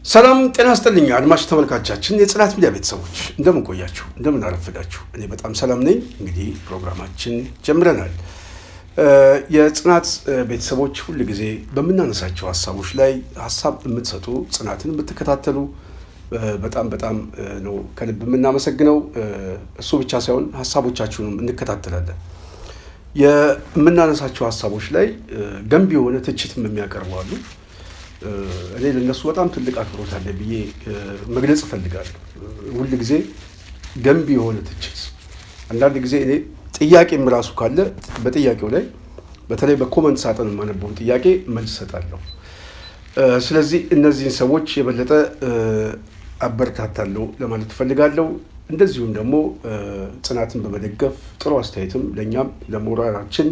ሰላም ጤና ይስጥልኝ አድማጭ ተመልካቾቻችን የጽናት ሚዲያ ቤተሰቦች እንደምን ቆያችሁ እንደምን አረፈዳችሁ እኔ በጣም ሰላም ነኝ እንግዲህ ፕሮግራማችን ጀምረናል የጽናት ቤተሰቦች ሁሉ ጊዜ በመናነሳቸው ሐሳቦች ላይ ሐሳብ የምትሰጡ ጽናትን የምትከታተሉ በጣም ነው ከልብ የምናመሰግነው እሱ ብቻ ሳይሆን ሐሳቦቻችሁንም እንከታተላለን የምናነሳቸው ሐሳቦች ላይ ገንቢ የሆነ ትችትም የሚያቀርቡ አሉ እኔ ለነሱ በጣም ትልቅ አክብሮት አለ ብዬ መግለጽ ፈልጋለሁ ሁሉ ጊዜ ገንቢ የሆነ ትችት አንዳንድ ጊዜ እኔ ጥያቄም ራሱ ካለ በጥያቄው ላይ በተለይ በኮሜንት ሳጥን ማነበው ጥያቄ መልስ ሰጣለሁ ስለዚህ እነዚህን ሰዎች የበለጠ አበረታታለሁ ለማለት ፈልጋለሁ እንደዚሁም ደግሞ ጽናትን በመደገፍ ጥሩ አስተያየትም ለኛም ለሞራላችን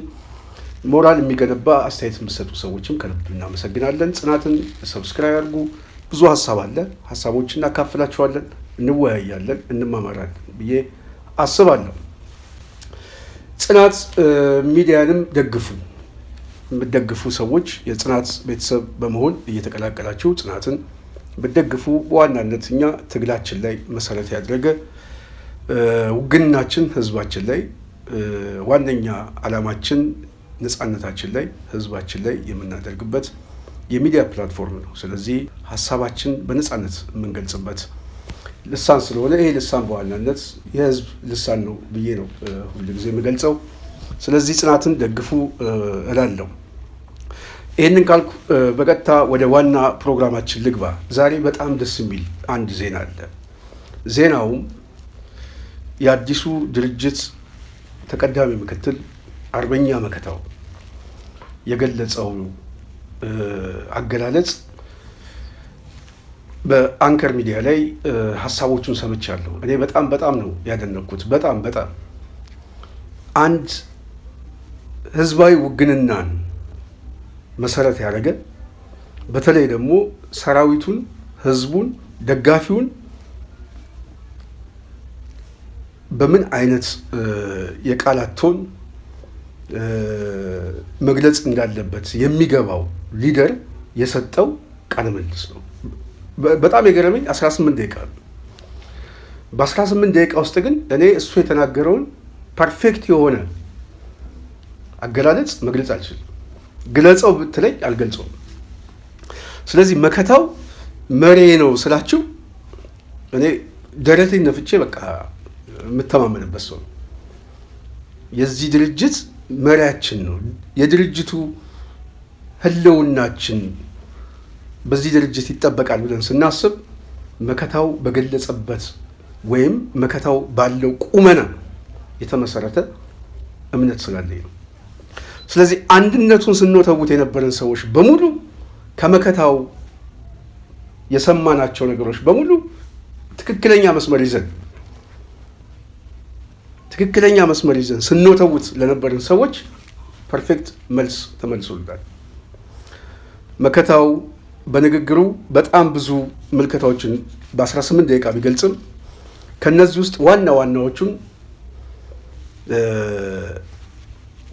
ሞራል የሚገነባ አስተያየት የምትሰጡ ሰዎችም ከልብ እናመሰግናለን ጽናትን ሰብስክራይብ አድርጉ ብዙ ሐሳብ አለ ሐሳቦችን እናካፍላችኋለን እንወያያለን እንማማራለን ብዬ አስባለሁ ጽናት ሚዲያንም ደግፉ ሰዎች የጽናት ቤተሰብ በመሆን እየተቀላቀላችሁ ጽናትን በደግፉ በዋናነት እኛ ትግላችን ላይ መሰረት ያደረገ ውግናችን ህዝባችን ላይ ዋነኛ ዓላማችን ነፃነታችን ላይ ህዝባችን ላይ የምናደርግበት የሚዲያ ፕላትፎርም ነው ስለዚህ ሐሳባችን በነፃነት የምንገልጽበት ልሳን ስለሆነ ይሄ ልሳን በዋናነት የህዝብ ልሳን ነው ብዬ ነው ሁሉ ጊዜ የምገልጸው ስለዚህ ጽናትን ደግፉ እላለሁ ይሄንን ካልኩ በቀጥታ ወደ ዋና ፕሮግራማችን ልግባ ዛሬ በጣም ደስ የሚል አንድ ዜና አለ ዜናውም የአዲሱ ድርጅት ተቀዳሚ ምክትል አርበኛ መከታው የገለጸው አገላለጽ በአንከር ሚዲያ ላይ ሐሳቦቹን ሰምቻለሁ እኔ በጣም ነው ያደነኩት በጣም አንድ ህዝባዊ ውግንናን መሰረት ያደረገ በተለይ ደግሞ ሰራዊቱን ህዝቡን ደጋፊውን በምን አይነት የቃላት ቶን መግለጽ እንዳለበት የሚገባው ሊደር የሰጠው ቃለ መልስ ነው በጣም የገረመኝ 18 ደቂቃ በ18 ደቂቃ ውስጥ ግን እኔ እሱ የተናገረውን ፐርፌክት የሆነ አገላለጽ መግለጽ አልችልም ግለጸው ብትለኝ አልገልጸውም ስለዚህ መከታው መሪ ነው ስላችሁ እኔ ደረቴን ነፍቼ በቃ የምተማመንበት ሰው ነው የዚህ ድርጅት መሪያችን ነው የድርጅቱ ህልውናችን በዚህ ድርጅት ይጠበቃል ብለን ስናስብ መከታው በገለጸበት ወይም መከታው ባለው ቁመና የተመሰረተ እምነት ስላለኝ ነው ስለዚህ አንድነቱን ስንወተውት የነበረን ሰዎች በሙሉ ከመከታው የሰማናቸው ነገሮች በሙሉ ትክክለኛ መስመር ይዘን ስንወተውት ለነበረን ሰዎች ፐርፌክት መልስ ተመልሶልናል መከታው በንግግሩ በጣም ብዙ ምልከታዎችን በ18 ደቂቃ ቢገልጽም ከነዚህ ውስጥ ዋናዎቹን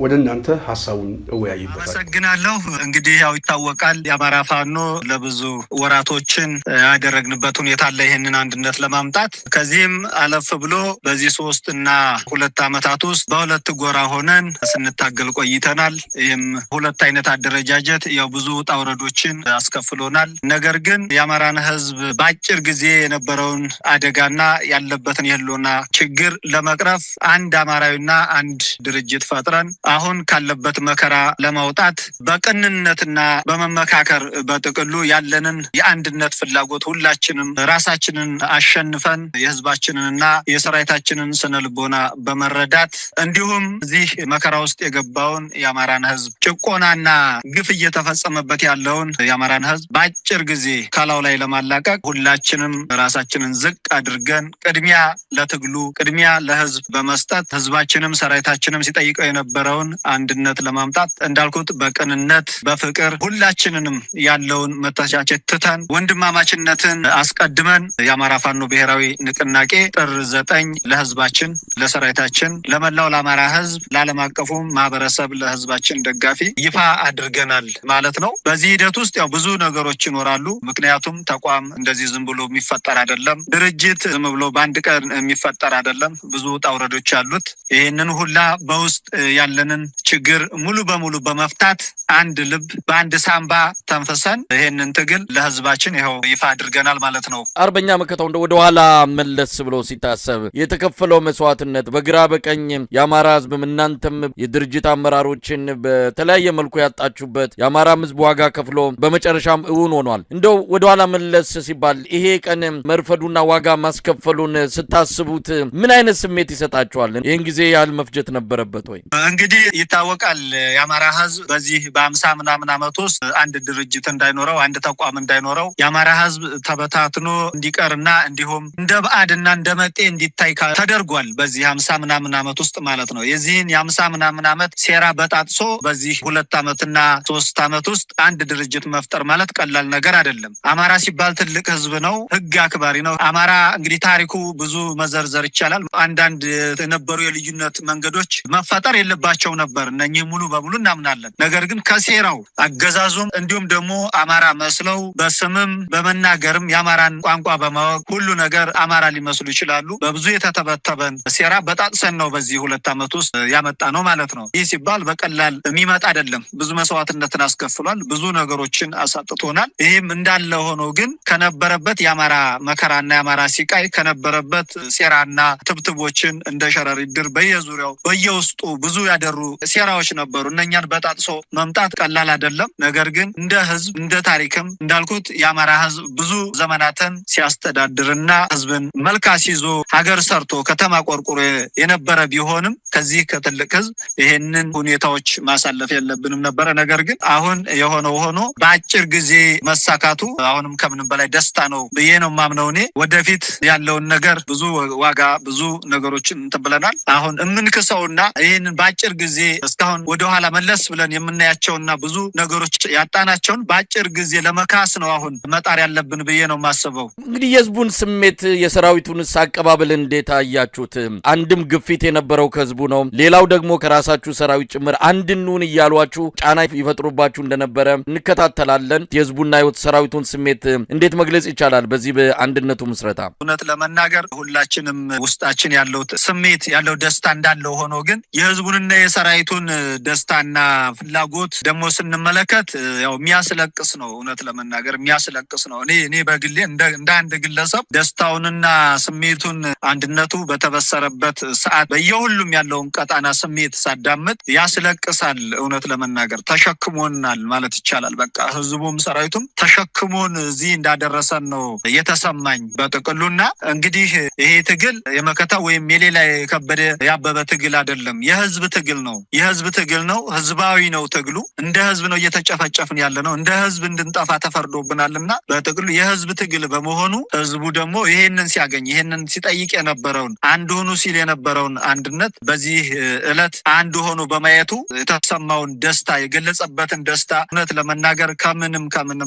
ወደ እናንተ ሐሳቡን እወያይበታል አመሰግናለሁ እንግዲህ ያው ይታወቃል የአማራ ፋኖ ለብዙ ወራቶችን ያደረግንበት ሁኔታ አለ ይሄንን አንድነት ለማምጣት ከዚህም አለፍ ብሎ በዚህ 3 እና 2 አመታት ውስጥ በሁለት ጎራ ሆነን ስንታገል ቆይተናል ይሄም ሁለት አይነት አደረጃጀት ያው ብዙ ጣውረዶችን አስከፍሎናል ነገር ግን የአማራን ህዝብ በአጭር ጊዜ የነበረውን አደጋና ያለበትን የህልውና ችግር ለመቅረፍ አንድ አማራዊና አንድ ድርጅት ፈጥረን አሁን ካለበት መከራ ለማውጣት በቅንነትና በመመካከር በጥቅሉ ያለንን የአንድነት ፍላጎት ሁላችንም ራሳችንን አሸንፈን የህዝባችንንና የሰራዊታችንን ስነልቦና በመረዳት እንዲሁም እዚህ መከራ ውስጥ የገባውን የአማራን ህዝብ ጭቆናና ግፍ እየተፈጸመበት ያለውን የአማራን ህዝብ በአጭር ጊዜ ካላው ላይ ለማላቀቅ ሁላችንም ራሳችንን ዝቅ አድርገን ቅድሚያ ለትግሉ ቅድሚያ ለህዝብ በመስጠት ህዝባችንም ሰራዊታችንም ሲጠይቀው የነበረው ያለውን አንድነት ለማምጣት እንዳልኩት በቅንነት በፍቅር ሁላችንንም ያለውን መተቻቸት ትተን ወንድማማችነትን አስቀድመን የአማራ ፋኖ ብሔራዊ ንቅናቄ ጥር 9 ለህዝባችን ለሰራዊታችን ለመላው ለአማራ ህዝብ ለዓለም አቀፉ ማህበረሰብ ለህዝባችን ደጋፊ ይፋ አድርገናል ማለት ነው። በዚህ ሂደት ውስጥ ያው ብዙ ነገሮች ይኖራሉ። ምክንያቱም ተቋም እንደዚህ ዝም ብሎ የሚፈጠር አይደለም። ድርጅት ዝም ብሎ በአንድ ቀን የሚፈጠር አይደለም። ብዙ ጣውረዶች አሉት። ይሄንን ሁላ በውስጥ ያለንን ችግር ሙሉ በሙሉ በመፍታት አንድ ልብ በአንድ ሳምባ ተንፈሰን ይሄንን ትግል ለህዝባችን ይኸው ይፋ አድርገናል ማለት ነው። አርበኛ መከታው ወደ ኋላ መለስ ብሎ ሲታሰብ የተከፈለው መስዋዕትነት በግራ በቀኝ የአማራ ህዝብም እናንተም የድርጅት አመራሮችን በተለያየ መልኩ ያጣችሁበት የአማራ ህዝብ ዋጋ ከፍሎ በመጨረሻም እውን ሆኗል። እንደው ወደ ኋላ መለስ ሲባል ይሄ ቀን መርፈዱና ዋጋ ማስከፈሉን ስታስቡት ምን አይነት ስሜት ይሰጣችኋል? ይሄን ጊዜ ያህል መፍጀት ነበረበት ወይ? እንግዲህ ይታወቃል የአማራ ህዝብ በዚህ በ50 ምናምን ዓመት ውስጥ አንድ ድርጅት እንዳይኖረው አንድ ተቋም እንዳይኖረው የአማራ ህዝብ ተበታትኖ እንዲቀርና እንዲሁም እንደ ባዕድና እንደ መጤ እንዲታይ ተደርጓል። በዚህ 50 ምናምን ዓመት ውስጥ ማለት ነው። የዚህን የ50 ምናምን ዓመት ሴራ በጣጥሶ በዚህ 2 ዓመትና 3 ዓመት ውስጥ አንድ ድርጅት መፍጠር ማለት ቀላል ነገር አይደለም። አማራ ሲባል ትልቅ ህዝብ ነው፣ ህግ አክባሪ ነው። አማራ እንግዲህ ታሪኩ ብዙ መዘርዘር ይቻላል። አንዳንድ የነበሩ የልዩነት መንገዶች መፈጠር የለባቸው ነበር። እነኚህ ሙሉ በሙሉ እናምናለን። ነገር ግን ከሴራው አገዛዙም እንዲሁም ደግሞ አማራ መስለው በስምም በመናገርም የአማራን ቋንቋ በማወቅ ሁሉ ነገር አማራ ሊመስሉ ይችላሉ። በብዙ የተተበተበን ሴራ በጣጥሰን ነው በዚህ 2 ዓመት ውስጥ ያመጣ ነው ማለት ነው። ይህ ሲባል በቀላል የሚመጣ አይደለም። ብዙ መስዋዕትነትን አስከፍሏል። ብዙ ነገሮችን አሳጥቶናል። ይህም እንዳለ ሆኖ ግን ከነበረበት የአማራ መከራና የአማራ ሲቃይ ከነበረበት ሴራና ትብትቦችን እንደ ሸረሪት ድር በየዙሪያው በየውስጡ ብዙ ያደሩ ሴራዎች ነበሩ። እነኛን በጣጥሶ መምጣት ቀላል አይደለም። ነገር ግን እንደ ህዝብ እንደ ታሪክም እንዳልኩት የአማራ ህዝብ ብዙ ዘመናትን ሲያስተዳድርና ህዝብን መልካስ ይዞ ሀገር ሰርቶ ከተማ ቆርቆሮ የነበረ ቢሆንም ከዚህ ከትልቅ ህዝብ ይሄንን ሁኔታዎች ማሳለፍ የለብንም ነበረ። ነገር ግን አሁን የሆነው ሆኖ በአጭር ጊዜ መሳካቱ አሁንም ከምንም በላይ ደስታ ነው ብዬ ነው ማምነው። እኔ ወደፊት ያለውን ነገር ብዙ ዋጋ ብዙ ነገሮችን እንተብለናል። አሁን የምንክሰውና ይሄንን በአጭር ጊዜ እስካሁን ወደ ኋላ መለስ ብለን የምናያቸውና ብዙ ነገሮች ያጣናቸውን በአጭር ጊዜ ለመካስ ነው አሁን መጣር ያለብን ብዬ ነው ማስበው። እንግዲህ የህዝቡን ስሜት የሰራዊቱንስ አቀባበል እንዴት አያችሁት? አንድም ግፊት የነበረው ከህዝቡ ነው፣ ሌላው ደግሞ ከራሳችሁ ሰራዊት ጭምር አንድንውን እያሏችሁ ጫና ይፈጥሩባችሁ እንደነበረ እንከታተላለን። የህዝቡና ሰራዊቱን ስሜት እንዴት መግለጽ ይቻላል በዚህ በአንድነቱ ምስረታ? እውነት ለመናገር ሁላችንም ውስጣችን ያለው ስሜት ያለው ደስታ እንዳለው ሆኖ ግን የህዝቡንና የሰራዊቱን ደስታና ፍላጎት ደግሞ ስንመለከት ያው የሚያስለቅስ ነው። እውነት ለመናገር የሚያስለቅስ ነው። እኔ በግሌ እንደ አንድ ግለሰብ ደስታውንና ስሜቱን አንድነቱ በተበሰረበት ሰዓት በየሁሉም ያለውን ቀጣና ስሜት ሳዳምጥ ያስለቅሳል። እውነት ለመናገር ተሸክሞናል ማለት ይቻላል። በቃ ህዝቡም ሰራዊቱም ተሸክሞን እዚህ እንዳደረሰን ነው የተሰማኝ በጥቅሉና እንግዲህ ይሄ ትግል የመከታ ወይም የሌላ የከበደ ያበበ ትግል አይደለም። የህዝብ ትግል ነው። የህዝብ ትግል ነው። ህዝባዊ ነው ትግሉ። እንደ ህዝብ ነው እየተጨፈጨፍን ያለ ነው። እንደ ህዝብ እንድንጠፋ ተፈርዶብናልና በጥቅሉ የህዝብ ትግል በመሆኑ ህዝቡ ደግሞ ይሄንን ሲያገኝ ይሄንን ሲጠይቅ የነበረውን አንድ ሆኖ ሲል የነበረውን አንድነት በዚህ ዕለት አንድ ሆኖ በማየቱ የተሰማውን ደስታ የገለጸበትን ደስታ እውነት ለመናገር ከምንም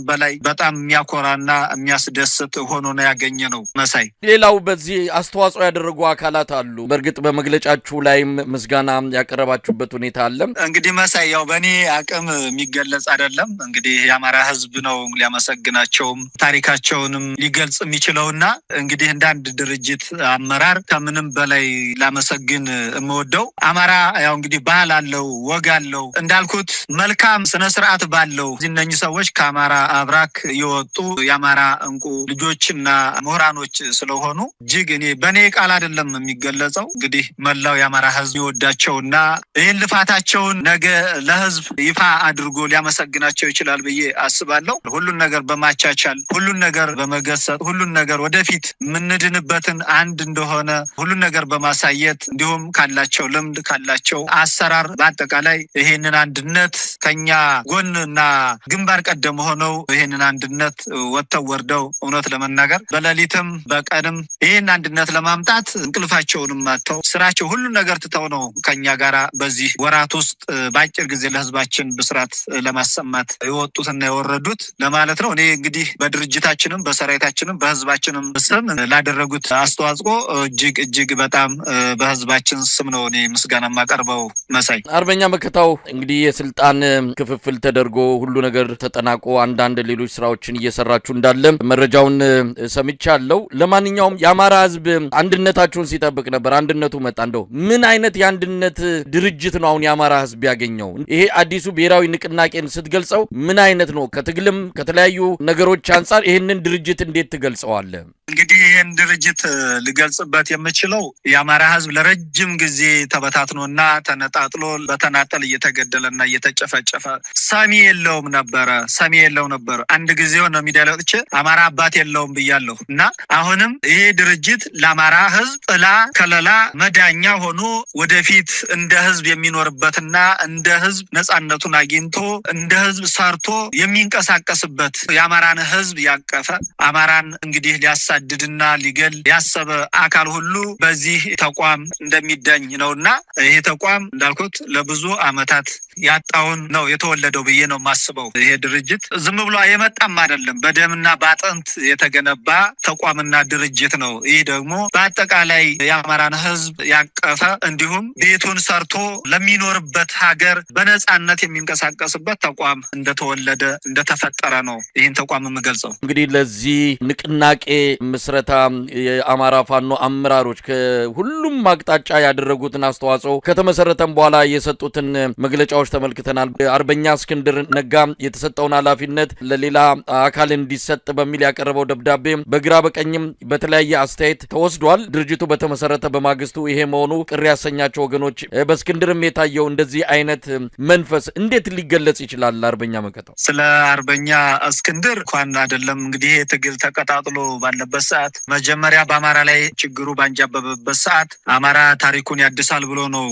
በላይ በጣም የሚያኮራና የሚያስደስት ሆኖ ነው ያገኘ ነው። መሳይ ሌላው በዚህ አስተዋጽኦ ያደረጉ አካላት አሉ። በእርግጥ በመግለጫችሁ ላይም ምስጋና ያቀረባችሁበት ሁኔታ አለ። እንግዲህ መሳይ ያው በእኔ አቅም የሚገለጽ አይደለም። እንግዲህ የአማራ ህዝብ ነው ሊያመሰግናቸውም ታሪካቸውንም ሊገልጽ የሚችለውና እንግዲህ እንደ አንድ ድርጅት አመራር ከምንም በላይ ላመሰግን የምወደው አማራ ያው እንግዲህ ባህል አለው፣ ወግ አለው፣ እንዳልኩት መልካም ስነ ስርዓት ባለው እነኚህ ሰዎች ከአማራ አብራክ የወጡ የአማራ እንቁ ልጆችና ምሁራኖች ስለሆኑ እጅግ እኔ በእኔ ቃል አይደለም የሚገለጸው። እንግዲህ መላው የአማራ ህዝብ ይወዳቸውና ይህን ልፋታቸውን ነገ ለህዝብ ይፋ አድርጎ ሊያመሰግናቸው ይችላል ብዬ አስባለሁ። ሁሉን ነገር በማቻቻል ሁሉን ነገር በመገሰጥ ሁሉን ነገር ወደፊት የምንድንበትን አንድ እንደሆነ ሁሉን ነገር በማሳየት እንዲሁም ካላቸው ካላቸው ልምድ ካላቸው አሰራር በአጠቃላይ ይሄንን አንድነት ከኛ ጎንና ግንባር ቀደም ሆነው ይሄንን አንድነት ወጥተው ወርደው እውነት ለመናገር በሌሊትም በቀንም ይሄን አንድነት ለማምጣት እንቅልፋቸውንም ማተው ስራቸው ሁሉ ነገር ትተው ነው ከኛ ጋራ በዚህ ወራት ውስጥ ባጭር ጊዜ ለህዝባችን ብስራት ለማሰማት የወጡትና የወረዱት ለማለት ነው። እኔ እንግዲህ በድርጅታችንም በሰራዊታችንም በህዝባችንም ስም ላደረጉት አስተዋጽኦ እጅግ በጣም በህዝባችን ስም ነው እኔ ምስጋና ማቀርበው። መሳይ አርበኛ መከታው እንግዲህ የስልጣን ክፍፍል ተደርጎ ሁሉ ነገር ተጠናቆ አንዳንድ ሌሎች ስራዎችን እየሰራችሁ እንዳለ መረጃውን ሰምቻለሁ። ለማንኛውም የአማራ ህዝብ አንድነታችሁን ሲጠብቅ ነበር። አንድነቱ መጣ። እንደው ምን አይነት የአንድነት ድርጅት ነው አሁን የአማራ ህዝብ ያገኘው? ይሄ አዲሱ ብሔራዊ ንቅናቄን ስትገልጸው ምን አይነት ነው? ከትግልም ከተለያዩ ነገሮች አንፃር ይሄንን ድርጅት እንዴት ትገልጸዋለህ? እንግዲህ ይህን ድርጅት ልገልጽበት የምችለው የአማራ ህዝብ ለረጅም ጊዜ ተበታትኖና ተነጣጥሎ በተናጠል እየተገደለና እየተጨፈጨፈ ሰሚ የለውም ነበር። አንድ ጊዜ ሆነ ሚዲያ ላይ ወጥቼ አማራ አባት የለውም ብያለሁ እና አሁንም ይሄ ድርጅት ለአማራ ህዝብ ጥላ ከለላ መዳኛ ሆኖ ወደፊት እንደ ህዝብ የሚኖርበትና እንደ ህዝብ ነጻነቱን አግኝቶ እንደ ህዝብ ሰርቶ የሚንቀሳቀስበት የአማራን ህዝብ ያቀፈ አማራን እንግዲህ ሊያሳድድና ሊገል ያሰበ አካል ሁሉ በዚህ ተቋም እንደሚዳኝ ነውና ይሄ ተቋም እንዳልኩት ለብዙ አመታት ያጣውን ነው የተወለደው ብዬ ነው ማስበው። ይሄ ድርጅት ዝም ብሎ የመጣም አይደለም፣ በደምና በአጥንት የተገነባ ተቋምና ድርጅት ነው። ይህ ደግሞ በአጠቃላይ የአማራን ህዝብ ያቀፈ እንዲሁም ቤቱን ሰርቶ ለሚኖርበት ሀገር በነጻነት የሚንቀሳቀስበት ተቋም እንደተወለደ እንደተፈጠረ ነው ይህን ተቋም የምገልጸው። እንግዲህ ለዚህ ንቅናቄ ምስረታ የአማራ ፋኖ አመራሮች ከሁሉም አቅጣጫ ያደረጉትን አስተዋጽኦ ከተመሰረተም በኋላ የሰጡትን መግለጫዎች ተመልክተናል። አርበኛ እስክንድር ነጋ የተሰጠውን ኃላፊነት ለሌላ አካል እንዲሰጥ በሚል ያቀረበው ደብዳቤ በግራ በቀኝም በተለያየ አስተያየት ተወስዷል። ድርጅቱ በተመሰረተ በማግስቱ ይሄ መሆኑ ቅር ያሰኛቸው ወገኖች፣ በእስክንድርም የታየው እንደዚህ አይነት መንፈስ እንዴት ሊገለጽ ይችላል? አርበኛ መከታው ስለ አርበኛ እስክንድር እንኳን አይደለም እንግዲህ ትግል ተቀጣጥሎ ባለበት ሰዓት መጀመሪያ በአማራ ላይ ችግሩ ባንጃበበበት ሰዓት አማራ ታሪኩን ያድሳል ብሎ ነው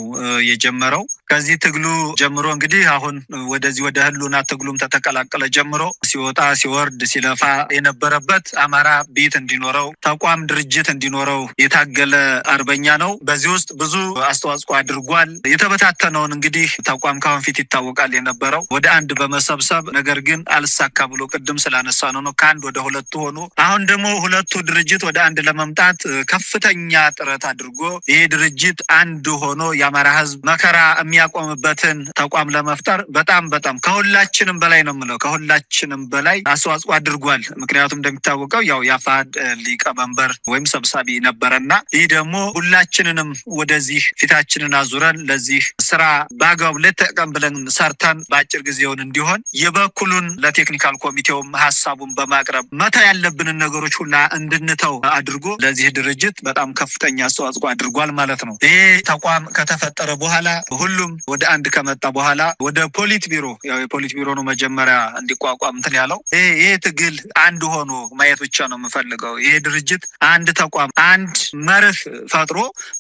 የጀመረው። ከዚህ ትግሉ ጀምሮ እንግዲህ አሁን ወደዚህ ወደ ህሉና ትግሉም ተተቀላቀለ ጀምሮ ሲወጣ ሲወርድ ሲለፋ የነበረበት አማራ ቤት እንዲኖረው ተቋም ድርጅት እንዲኖረው የታገለ አርበኛ ነው። በዚህ ውስጥ ብዙ አስተዋጽኦ አድርጓል። የተበታተነውን እንግዲህ ተቋም ካሁን ፊት ይታወቃል የነበረው ወደ አንድ በመሰብሰብ ነገር ግን አልሳካ ብሎ ቅድም ስላነሳ ነው ከአንድ ወደ ሁለቱ ሆኖ አሁን ደግሞ ሁለቱ ድርጅት ወደ አንድ ለመምጣት ከፍተኛ ጥረት አድርጎ ይሄ ድርጅት አንድ ሆኖ የአማራ ህዝብ መከራ የሚያቆምበትን ተቋም ለመፍጠር በጣም ከሁላችንም በላይ ነው የምለው ከሁላችንም በላይ አስተዋጽኦ አድርጓል። ምክንያቱም እንደሚታወቀው ያው የአፋድ ሊቀመንበር ወይም ሰብሳቢ ነበረና ይህ ደግሞ ሁላችንንም ወደዚህ ፊታችንን አዙረን ለዚህ ስራ ባጋው ለተቀም ብለን ሰርተን በአጭር ጊዜውን እንዲሆን የበኩሉን ለቴክኒካል ኮሚቴውም ሐሳቡን በማቅረብ መታ ያለብንን ነገሮች ሁላ እንድንተው አድርጎ ለዚህ ድርጅት በጣም ከፍተኛ አስተዋጽኦ አድርጓል ማለት ነው። ይሄ ተቋም ከተፈጠረ በኋላ ሁሉም ወደ አንድ ከመጣ በኋላ ወደ ፖሊት ቢሮ ያው የፖሊት ቢሮ ነው መጀመሪያ እንዲቋቋም እንትን ያለው ይሄ ትግል አንድ ሆኖ ማየት ብቻ ነው የምፈልገው። ይሄ ድርጅት አንድ ተቋም አንድ መርህ ፈጥሮ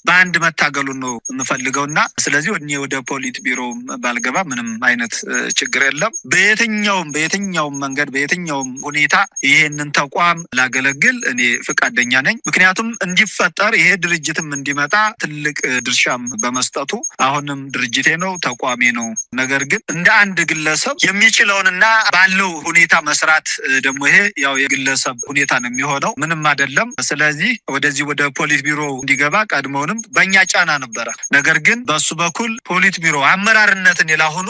በአንድ መታገሉን ነው የምፈልገውና ስለዚህ ወደ ፖሊት ቢሮ ባልገባ ምንም አይነት ችግር የለም። በየትኛውም መንገድ በየትኛውም ሁኔታ ይሄንን ተቋም ላገለግል እኔ ፍቃደኛ ነኝ። ምክንያቱም እንዲፈጠር ይሄ ድርጅትም እንዲመጣ ትልቅ ድርሻም በመስጠቱ አሁንም ድርጅቴ ነው ተቋሜ ነው። ነገር ግን እንደ አንድ ግለሰብ የሚችለውንና ባለው ሁኔታ መስራት ደግሞ ይሄ ያው የግለሰብ ሁኔታ ነው የሚሆነው ምንም አይደለም። ስለዚህ ወደዚህ ወደ ፖሊት ቢሮ እንዲገባ ቀድሞውንም በእኛ ጫና ነበረ። ነገር ግን በሱ በኩል ፖሊት ቢሮ አመራርነትን የላሆኑ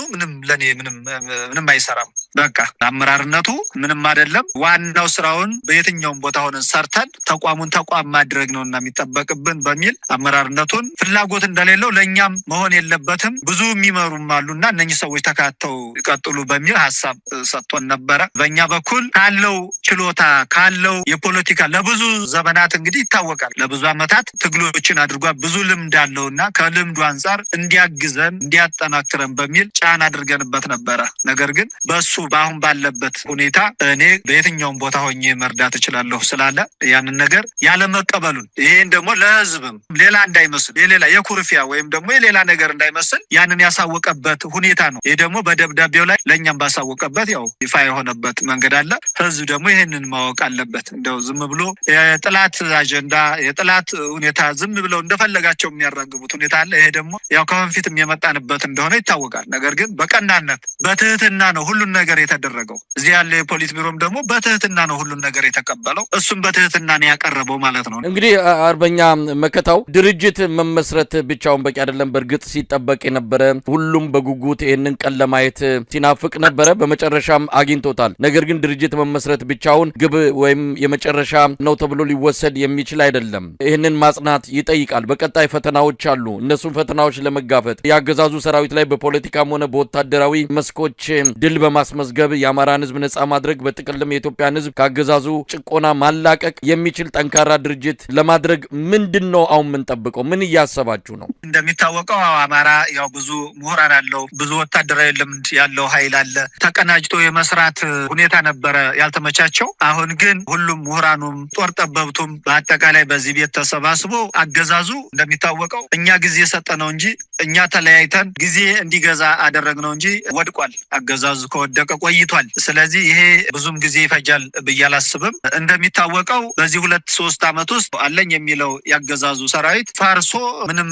ለኔ ምንም አይሰራም። በቃ አመራርነቱ ምንም አይደለም። ዋናው ስራውን በየትኛውም ቦታ ሆነን ሰርተን ተቋሙን ተቋም ማድረግ ነውና የሚጠበቅብን በሚል አመራርነቱን ፍላጎት እንደሌለው ለኛም መሆን የለበትም ግን ብዙ የሚመሩም አሉና እነኚህ ሰዎች ተካተው ይቀጥሉ በሚል ሐሳብ ሰጥቶን ነበረ። በእኛ በኩል ካለው ችሎታ ካለው የፖለቲካ ለብዙ ዘመናት እንግዲህ ይታወቃል ለብዙ ዓመታት ትግሎችን አድርጓል። ብዙ ልምድ አለውና ከልምዱ አንፃር እንዲያግዘን እንዲያጠናክረን በሚል ጫና አድርገንበት ነበረ። ነገር ግን በሱ ባሁን ባለበት ሁኔታ እኔ በየትኛውም ቦታ ሆኜ መርዳት እችላለሁ ስላለ ያንን ነገር ያለ መቀበሉን ይሄን ደግሞ ለህዝብም ሌላ እንዳይመስል የሌላ የኩርፊያ ወይም ደግሞ የሌላ ነገር እንዳይመስል ያንን ያሳወቀበት ሁኔታ ነው። ይሄ ደግሞ በደብዳቤው ላይ ለኛም ባሳወቀበት ያው ይፋ የሆነበት መንገድ አለ። ህዝብ ደግሞ ይሄንን ማወቅ አለበት። እንደው ዝም ብሎ የጥላት አጀንዳ የጥላት ሁኔታ ዝም ብለው እንደፈለጋቸው የሚያራግቡት ሁኔታ አለ። ይሄ ደግሞ ያው ከወንፊትም የመጣንበት እንደሆነ ይታወቃል። ነገር ግን በቀናነት በትህትና ነው ሁሉን ነገር የተደረገው። እዚህ ያለ የፖሊስ ቢሮም ደግሞ በትህትና ነው ሁሉን ነገር የተቀበለው። እሱም በትህትና ነው ያቀረበው ማለት ነው። እንግዲህ አርበኛ መከታው ድርጅት መመስረት ብቻውን በቂ አይደለም። በእርግጥ ሲጠበቅ የነበረ ሁሉም በጉጉት ይሄንን ቀን ለማየት ሲናፍቅ ነበረ። በመጨረሻም አግኝቶታል። ነገር ግን ድርጅት መመስረት ብቻውን ግብ ወይም የመጨረሻ ነው ተብሎ ሊወሰድ የሚችል አይደለም። ይሄንን ማጽናት ይጠይቃል። በቀጣይ ፈተናዎች አሉ። እነሱን ፈተናዎች ለመጋፈጥ ያገዛዙ ሰራዊት ላይ በፖለቲካም ሆነ በወታደራዊ መስኮች ድል በማስመዝገብ የአማራን ህዝብ ነጻ ማድረግ በጥቅልም የኢትዮጵያን ህዝብ ካገዛዙ ጭቆና ማላቀቅ የሚችል ጠንካራ ድርጅት ለማድረግ ምንድነው አሁን የምንጠብቀው? ምን እያሰባችሁ ነው? እንደሚታወቀው አማራ ያው ብዙ ምሁራን አለው፣ ብዙ ወታደራዊ ልምድ ያለው ኃይል አለ። ተቀናጅቶ የመስራት ሁኔታ ነበረ ያልተመቻቸው። አሁን ግን ሁሉም ምሁራኑም ጦር ጠበብቱም በአጠቃላይ በዚህ ቤት ተሰባስቦ አገዛዙ እንደሚታወቀው እኛ ጊዜ ሰጠነው እንጂ እኛ ተለያይተን ጊዜ እንዲገዛ አደረግነው እንጂ ወድቋል። አገዛዙ ከወደቀ ቆይቷል። ስለዚህ ይሄ ብዙም ጊዜ ይፈጃል ብዬ አላስብም። እንደሚታወቀው በዚህ 2-3 ዓመት ውስጥ አለኝ የሚለው ያገዛዙ ሰራዊት ፈርሶ ምንም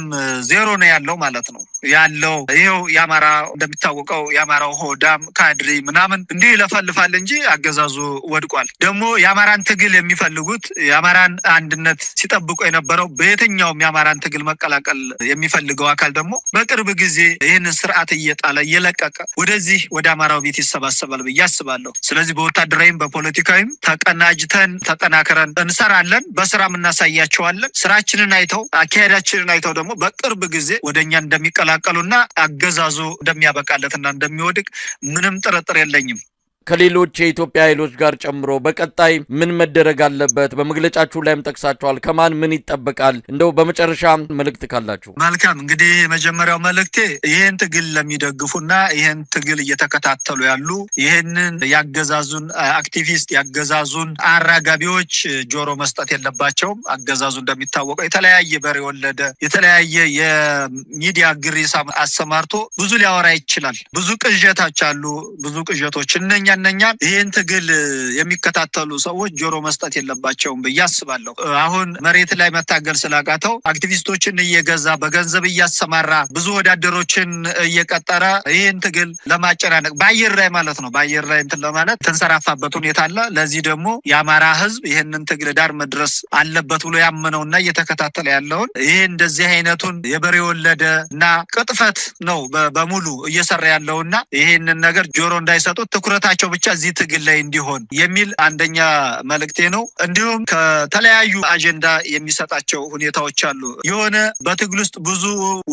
ዜሮ ነው ያለው ማለት ነው። ያለው ይሄው ያማራ እንደሚታወቀው ያማራው ሆዳም ካድሪ ምናምን እንዲህ ይለፈልፋል እንጂ አገዛዙ ወድቋል። ደግሞ ያማራን ትግል የሚፈልጉት ያማራን አንድነት ሲጠብቁ የነበረው በየትኛውም ያማራን ትግል መቀላቀል የሚፈልገው አካል ደግሞ በቅርብ ጊዜ ይህንን ስርዓት እየጣለ እየለቀቀ ወደዚህ ወደ አማራው ቤት ይሰባሰባል ብዬ አስባለሁ። ስለዚህ በወታደራዊም በፖለቲካዊም ተቀናጅተን ተጠናክረን እንሰራለን። በስራም እናሳያቸዋለን። ስራችንን አይተው አካሄዳችንን አይተው ደግሞ በቅርብ ጊዜ ወደኛ እንደሚቀላቀሉና አገዛዙ እንደሚያበቃለትና እንደሚወድቅ ምንም ጥርጥር የለኝም። ከሌሎች የኢትዮጵያ ኃይሎች ጋር ጨምሮ በቀጣይ ምን መደረግ አለበት? በመግለጫችሁ ላይም ጠቅሳችኋል። ከማን ምን ይጠበቃል? እንደው በመጨረሻ መልእክት ካላችሁ። መልካም። እንግዲህ የመጀመሪያው መልእክቴ ይሄን ትግል ለሚደግፉና ይሄን ትግል እየተከታተሉ ያሉ ይሄንን ያገዛዙን አክቲቪስት ያገዛዙን አራጋቢዎች ጆሮ መስጠት የለባቸውም። አገዛዙ እንደሚታወቀው የተለያየ በሬ ወለደ የተለያየ የሚዲያ ግሪሳ አሰማርቶ ብዙ ሊያወራ ይችላል። ብዙ ቅዠቶች አሉ። ብዙ ቅዠቶች እነኛ ይሄን ትግል የሚከታተሉ ሰዎች ጆሮ መስጠት የለባቸውም ብዬ አስባለሁ። አሁን መሬት ላይ መታገል ስላቃተው አክቲቪስቶችን እየገዛ በገንዘብ እያሰማራ ብዙ ወዳደሮችን እየቀጠረ ይሄን ትግል ለማጨናነቅ በአየር ላይ ማለት ነው በአየር ላይ እንትን ለማለት ተንሰራፋበት ሁኔታ አለ። ለዚህ ደግሞ የአማራ ህዝብ ይሄንን ትግል ዳር መድረስ አለበት ብሎ ያመነውና እየተከታተለ ያለውን ይሄ እንደዚህ አይነቱን የበሬ ወለደ እና ቅጥፈት ነው በሙሉ እየሰራ ያለውና ይሄንን ነገር ጆሮ እንዳይሰጡት ትኩረታቸው ብቻ እዚህ ትግል ላይ እንዲሆን የሚል አንደኛ መልእክቴ ነው። እንዲሁም ከተለያዩ አጀንዳ የሚሰጣቸው ሁኔታዎች አሉ። የሆነ በትግል ውስጥ ብዙ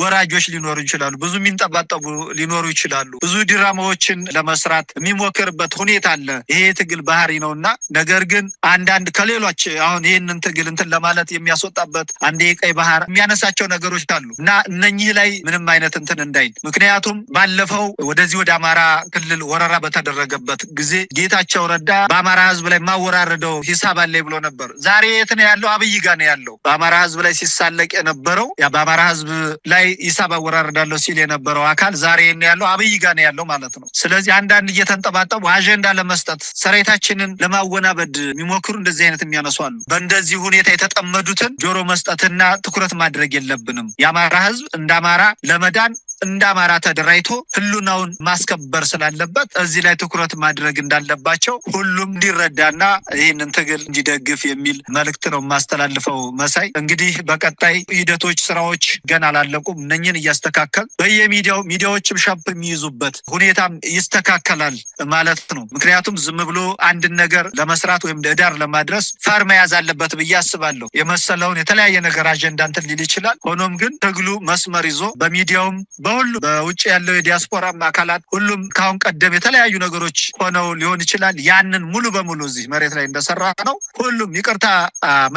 ወራጆች ሊኖሩ ይችላሉ። ብዙ ሚንጠባጠቡ ሊኖሩ ይችላሉ። ብዙ ድራማዎችን ለመስራት የሚሞክርበት ሁኔታ አለ። ይሄ ትግል ባህሪ ነውና ነገር ግን አንዳንድ ከሌሎች አሁን ይሄንን ትግል እንትን ለማለት የሚያስወጣበት አንዴ ቀይ ባህር የሚያነሳቸው ነገሮች አሉ እና እነኚህ ላይ ምንም አይነት እንትን እንዳይል። ምክንያቱም ባለፈው ወደዚህ ወደ አማራ ክልል ወረራ በተደረገበት ጊዜ ጌታቸው ረዳ በአማራ ህዝብ ላይ ማወራረደው ሂሳብ አለ ብሎ ነበር። ዛሬ የት ነው ያለው? አብይ ጋር ነው ያለው። በአማራ ህዝብ ላይ ሲሳለቅ የነበረው ያ በአማራ ህዝብ ላይ ሂሳብ አወራረዳለሁ ሲል የነበረው አካል ዛሬ ነው ያለው አብይ ጋር ነው ያለው ማለት ነው። ስለዚህ አንዳንድ እየተንጠባጠቡ አጀንዳ ለመስጠት ሰራዊታችንን ለማወናበድ የሚሞክሩ እንደዚህ አይነት የሚያነሱ አሉ። በእንደዚህ ሁኔታ የተጠመዱትን ጆሮ መስጠትና ትኩረት ማድረግ የለብንም። የአማራ ህዝብ እንደ አማራ ለመዳን እንደ አማራ ተደራይቶ ህልውናውን ማስከበር ስላለበት እዚህ ላይ ትኩረት ማድረግ እንዳለባቸው ሁሉም እንዲረዳና ይህንን ትግል እንዲደግፍ የሚል መልእክት ነው ማስተላልፈው። መሳይ እንግዲህ በቀጣይ ሂደቶች ስራዎች ገና አላለቁም። እነኝን እያስተካከል ሚዲያዎችም ሻፕ የሚይዙበት ሁኔታም ይስተካከላል ማለት ነው። ምክንያቱም ዝም ብሎ አንድ ነገር ለመስራት ወይም ዳር ለማድረስ ፈር መያዝ አለበት ብዬ አስባለሁ። የመሰለውን የተለያየ ነገር አጀንዳ እንትን ሊል ይችላል። ሆኖም ግን ትግሉ መስመር ይዞ በሚዲያውም በሁሉ በውጭ ያለው የዲያስፖራ አካላት ሁሉም ካሁን ቀደም የተለያዩ ነገሮች ሆነው ሊሆን ይችላል። ያንን ሙሉ በሙሉ እዚህ መሬት ላይ እንደሰራ ነው ሁሉም ይቅርታ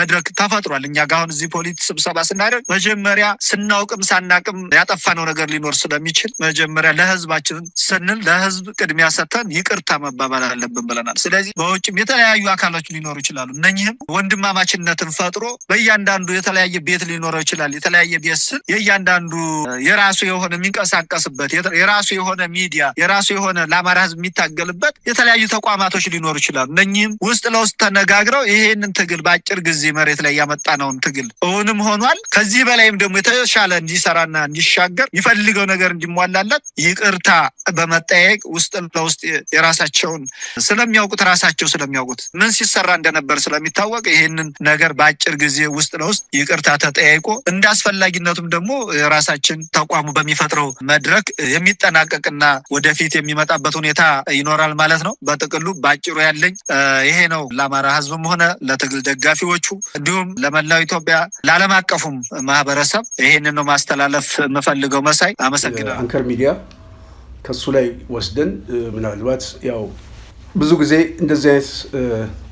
መድረክ ተፈጥሯል። እኛ ጋር አሁን እዚህ ፖሊስ ስብሰባ ስናደርግ መጀመሪያ ስናውቅም ሳናቅም ያጠፋነው ነገር ሊኖር ስለሚችል መጀመሪያ ለህዝባችን ስንል ለህዝብ ቅድሚያ ሰጥተን ይቅርታ መባባል አለብን ብለናል። ስለዚህ በውጭም የተለያዩ አካሎች ሊኖሩ ይችላሉ። እነኚህም ወንድማማችነትን ፈጥሮ በእያንዳንዱ የተለያየ ቤት ሊኖረው ይችላል። የተለያየ ቤት ስል የእያንዳንዱ የራሱ የሆነ የሚንቀሳቀስበት የራሱ የሆነ ሚዲያ የራሱ የሆነ ለአማራ ህዝብ የሚታገልበት የተለያዩ ተቋማቶች ሊኖሩ ይችላሉ። እነኚህም ውስጥ ለውስጥ ተነጋግረው ይሄንን ትግል በአጭር ጊዜ መሬት ላይ ያመጣነውን ትግል እውንም ሆኗል። ከዚህ በላይም ደግሞ የተሻለ እንዲሰራና እንዲሻገር ይፈልገው ነገር እንዲሟላለት ይቅርታ በመጠየቅ ውስጥ ለውስጥ የራሳቸውን ስለሚያውቁት ራሳቸው ስለሚያውቁት ምን ሲሰራ እንደነበር ስለሚታወቅ ይሄንን ነገር በአጭር ጊዜ ውስጥ ለውስጥ ይቅርታ ተጠያይቆ እንዳስፈላጊነቱም ደግሞ የራሳችን ተቋሙ በሚፈጥረው መድረክ የሚጠናቀቅና ወደፊት የሚመጣበት ሁኔታ ይኖራል ማለት ነው። በጥቅሉ በአጭሩ ያለኝ ይሄ ነው። ለአማራ ህዝብም ሆነ ለትግል ደጋፊዎቹ እንዲሁም ለመላው ኢትዮጵያ ለዓለም አቀፉም ማህበረሰብ ይሄንን ነው ማስተላለፍ የምፈልገው። መሳይ አመሰግናለሁ። አንከር ሚዲያ ከሱ ላይ ወስደን ምናልባት ያው ብዙ ጊዜ እንደዚህ አይነት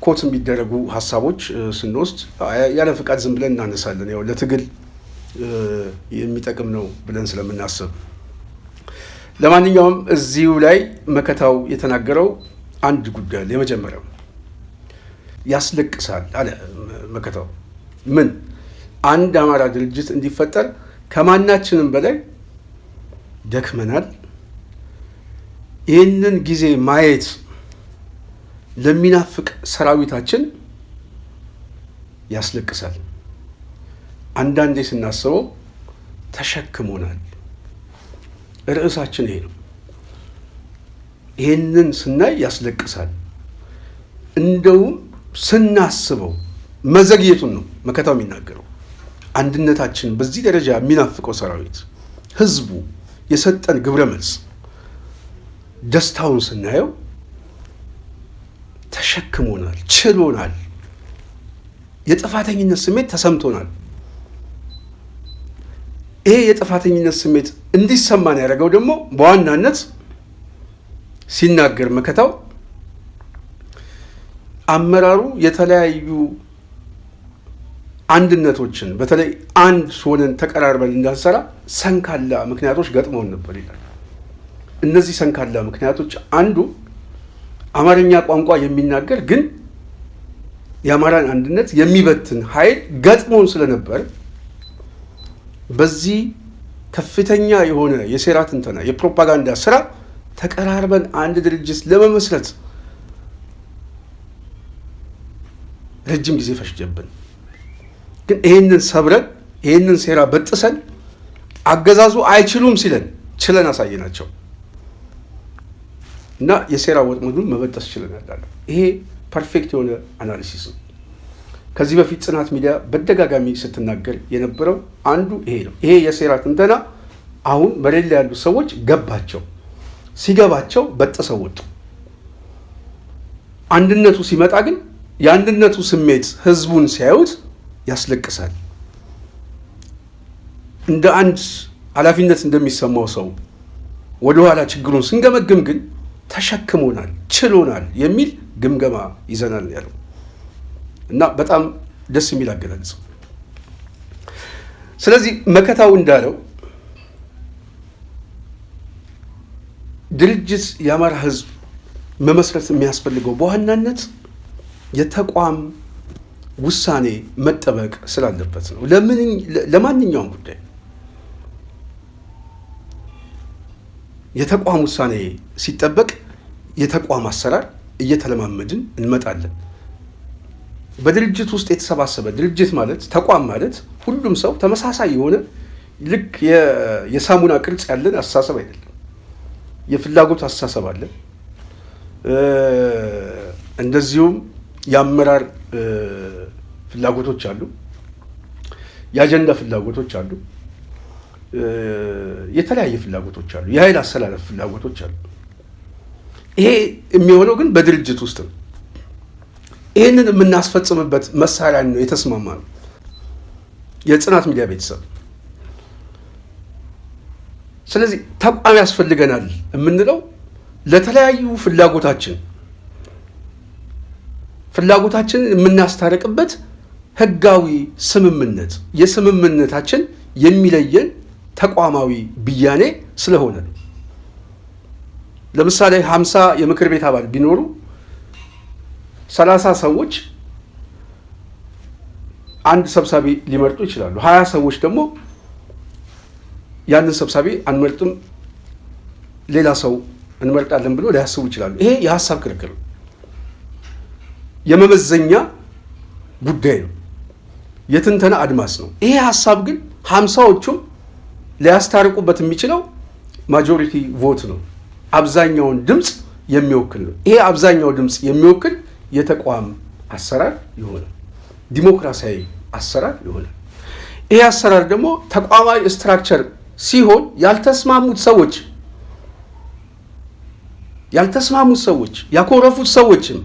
ኮት የሚደረጉ ሀሳቦች ስንወስድ ያለ ፍቃድ ዝም ብለን እናነሳለን። ያው ለትግል የሚጠቅም ነው ብለን ስለምናስብ ለማንኛውም እዚሁ ላይ መከታው የተናገረው አንድ ጉዳይ አለ። የመጀመሪያው ያስለቅሳል አለ መከታው። ምን አንድ አማራ ድርጅት እንዲፈጠር ከማናችንም በላይ ደክመናል። ይህንን ጊዜ ማየት ለሚናፍቅ ሰራዊታችን ያስለቅሳል። አንዳንዴ ስናስበው ተሸክሞናል። ርዕሳችን ይሄ ነው። ይህንን ስናይ ያስለቅሳል። እንደውም ስናስበው መዘግየቱን ነው መከታው የሚናገረው። አንድነታችን በዚህ ደረጃ የሚናፍቀው ሰራዊት ህዝቡ የሰጠን ግብረ መልስ ደስታውን ስናየው ተሸክሞናል፣ ችሎናል፣ የጥፋተኝነት ስሜት ተሰምቶናል። ይሄ የጥፋተኝነት ስሜት እንዲሰማን ያደረገው ደግሞ በዋናነት ሲናገር መከታው አመራሩ የተለያዩ አንድነቶችን በተለይ አንድ ሆነን ተቀራርበን እንዳንሰራ ሰንካላ ምክንያቶች ገጥመውን ነበር ይላል። እነዚህ ሰንካላ ምክንያቶች አንዱ አማርኛ ቋንቋ የሚናገር ግን የአማራን አንድነት የሚበትን ኃይል ገጥሞን ስለነበር በዚህ ከፍተኛ የሆነ የሴራ ትንተና የፕሮፓጋንዳ ስራ ተቀራርበን አንድ ድርጅት ለመመስረት ረጅም ጊዜ ፈጅቶብን፣ ግን ይሄንን ሰብረን ይሄንን ሴራ በጥሰን አገዛዙ አይችሉም ሲለን ችለን አሳየናቸው እና የሴራ ወጥመዱን መበጠስ ችለናል። ይሄ ፐርፌክት የሆነ አናሊሲስ ነው። ከዚህ በፊት ጽናት ሚዲያ በደጋጋሚ ስትናገር የነበረው አንዱ ይሄ ነው። ይሄ የሴራ ትንተና አሁን መሬት ላይ ያሉ ሰዎች ገባቸው። ሲገባቸው በጥሰው ወጡ። አንድነቱ ሲመጣ ግን የአንድነቱ ስሜት ህዝቡን ሲያዩት ያስለቅሳል። እንደ አንድ ኃላፊነት እንደሚሰማው ሰው ወደኋላ ችግሩን ስንገመግም ግን ተሸክሞናል፣ ችሎናል የሚል ግምገማ ይዘናል ያለው እና በጣም ደስ የሚል አገላለጽ። ስለዚህ መከታው እንዳለው ድርጅት የአማራ ህዝብ መመስረት የሚያስፈልገው በዋናነት የተቋም ውሳኔ መጠበቅ ስላለበት ነው። ለማንኛውም ጉዳይ የተቋም ውሳኔ ሲጠበቅ የተቋም አሰራር እየተለማመድን እንመጣለን። በድርጅት ውስጥ የተሰባሰበ ድርጅት ማለት ተቋም ማለት ሁሉም ሰው ተመሳሳይ የሆነ ልክ የሳሙና ቅርጽ ያለን አስተሳሰብ አይደለም። የፍላጎት አስተሳሰብ አለ። እንደዚሁም የአመራር ፍላጎቶች አሉ፣ የአጀንዳ ፍላጎቶች አሉ፣ የተለያየ ፍላጎቶች አሉ፣ የኃይል አሰላለፍ ፍላጎቶች አሉ። ይሄ የሚሆነው ግን በድርጅት ውስጥ ነው። ይህንን የምናስፈጽምበት መሳሪያ ነው የተስማማ ነው። የጽናት ሚዲያ ቤተሰብ ስለዚህ ተቋም ያስፈልገናል የምንለው ለተለያዩ ፍላጎታችን የምናስታርቅበት ህጋዊ ስምምነት የስምምነታችን የሚለየን ተቋማዊ ብያኔ ስለሆነ ነው። ለምሳሌ 50 የምክር ቤት አባል ቢኖሩ 30 ሰዎች አንድ ሰብሳቢ ሊመርጡ ይችላሉ። 20 ሰዎች ደግሞ ያንን ሰብሳቢ አንመርጥም ሌላ ሰው እንመርጣለን ብሎ ሊያስቡ ይችላሉ። ይሄ የሐሳብ ክርክር ነው፣ የመመዘኛ ጉዳይ ነው፣ የትንተና አድማስ ነው። ይሄ ሐሳብ ግን 50ዎቹም ሊያስታርቁበት የሚችለው ማጆሪቲ ቮት ነው፣ አብዛኛውን ድምፅ የሚወክል ነው። ይሄ አብዛኛው ድምፅ የሚወክል የተቋም አሰራር ይሆናል፣ ዲሞክራሲያዊ አሰራር ይሆናል። ይሄ አሰራር ደግሞ ተቋማዊ ስትራክቸር ሲሆን ያልተስማሙት ሰዎች ያኮረፉት ሰዎችም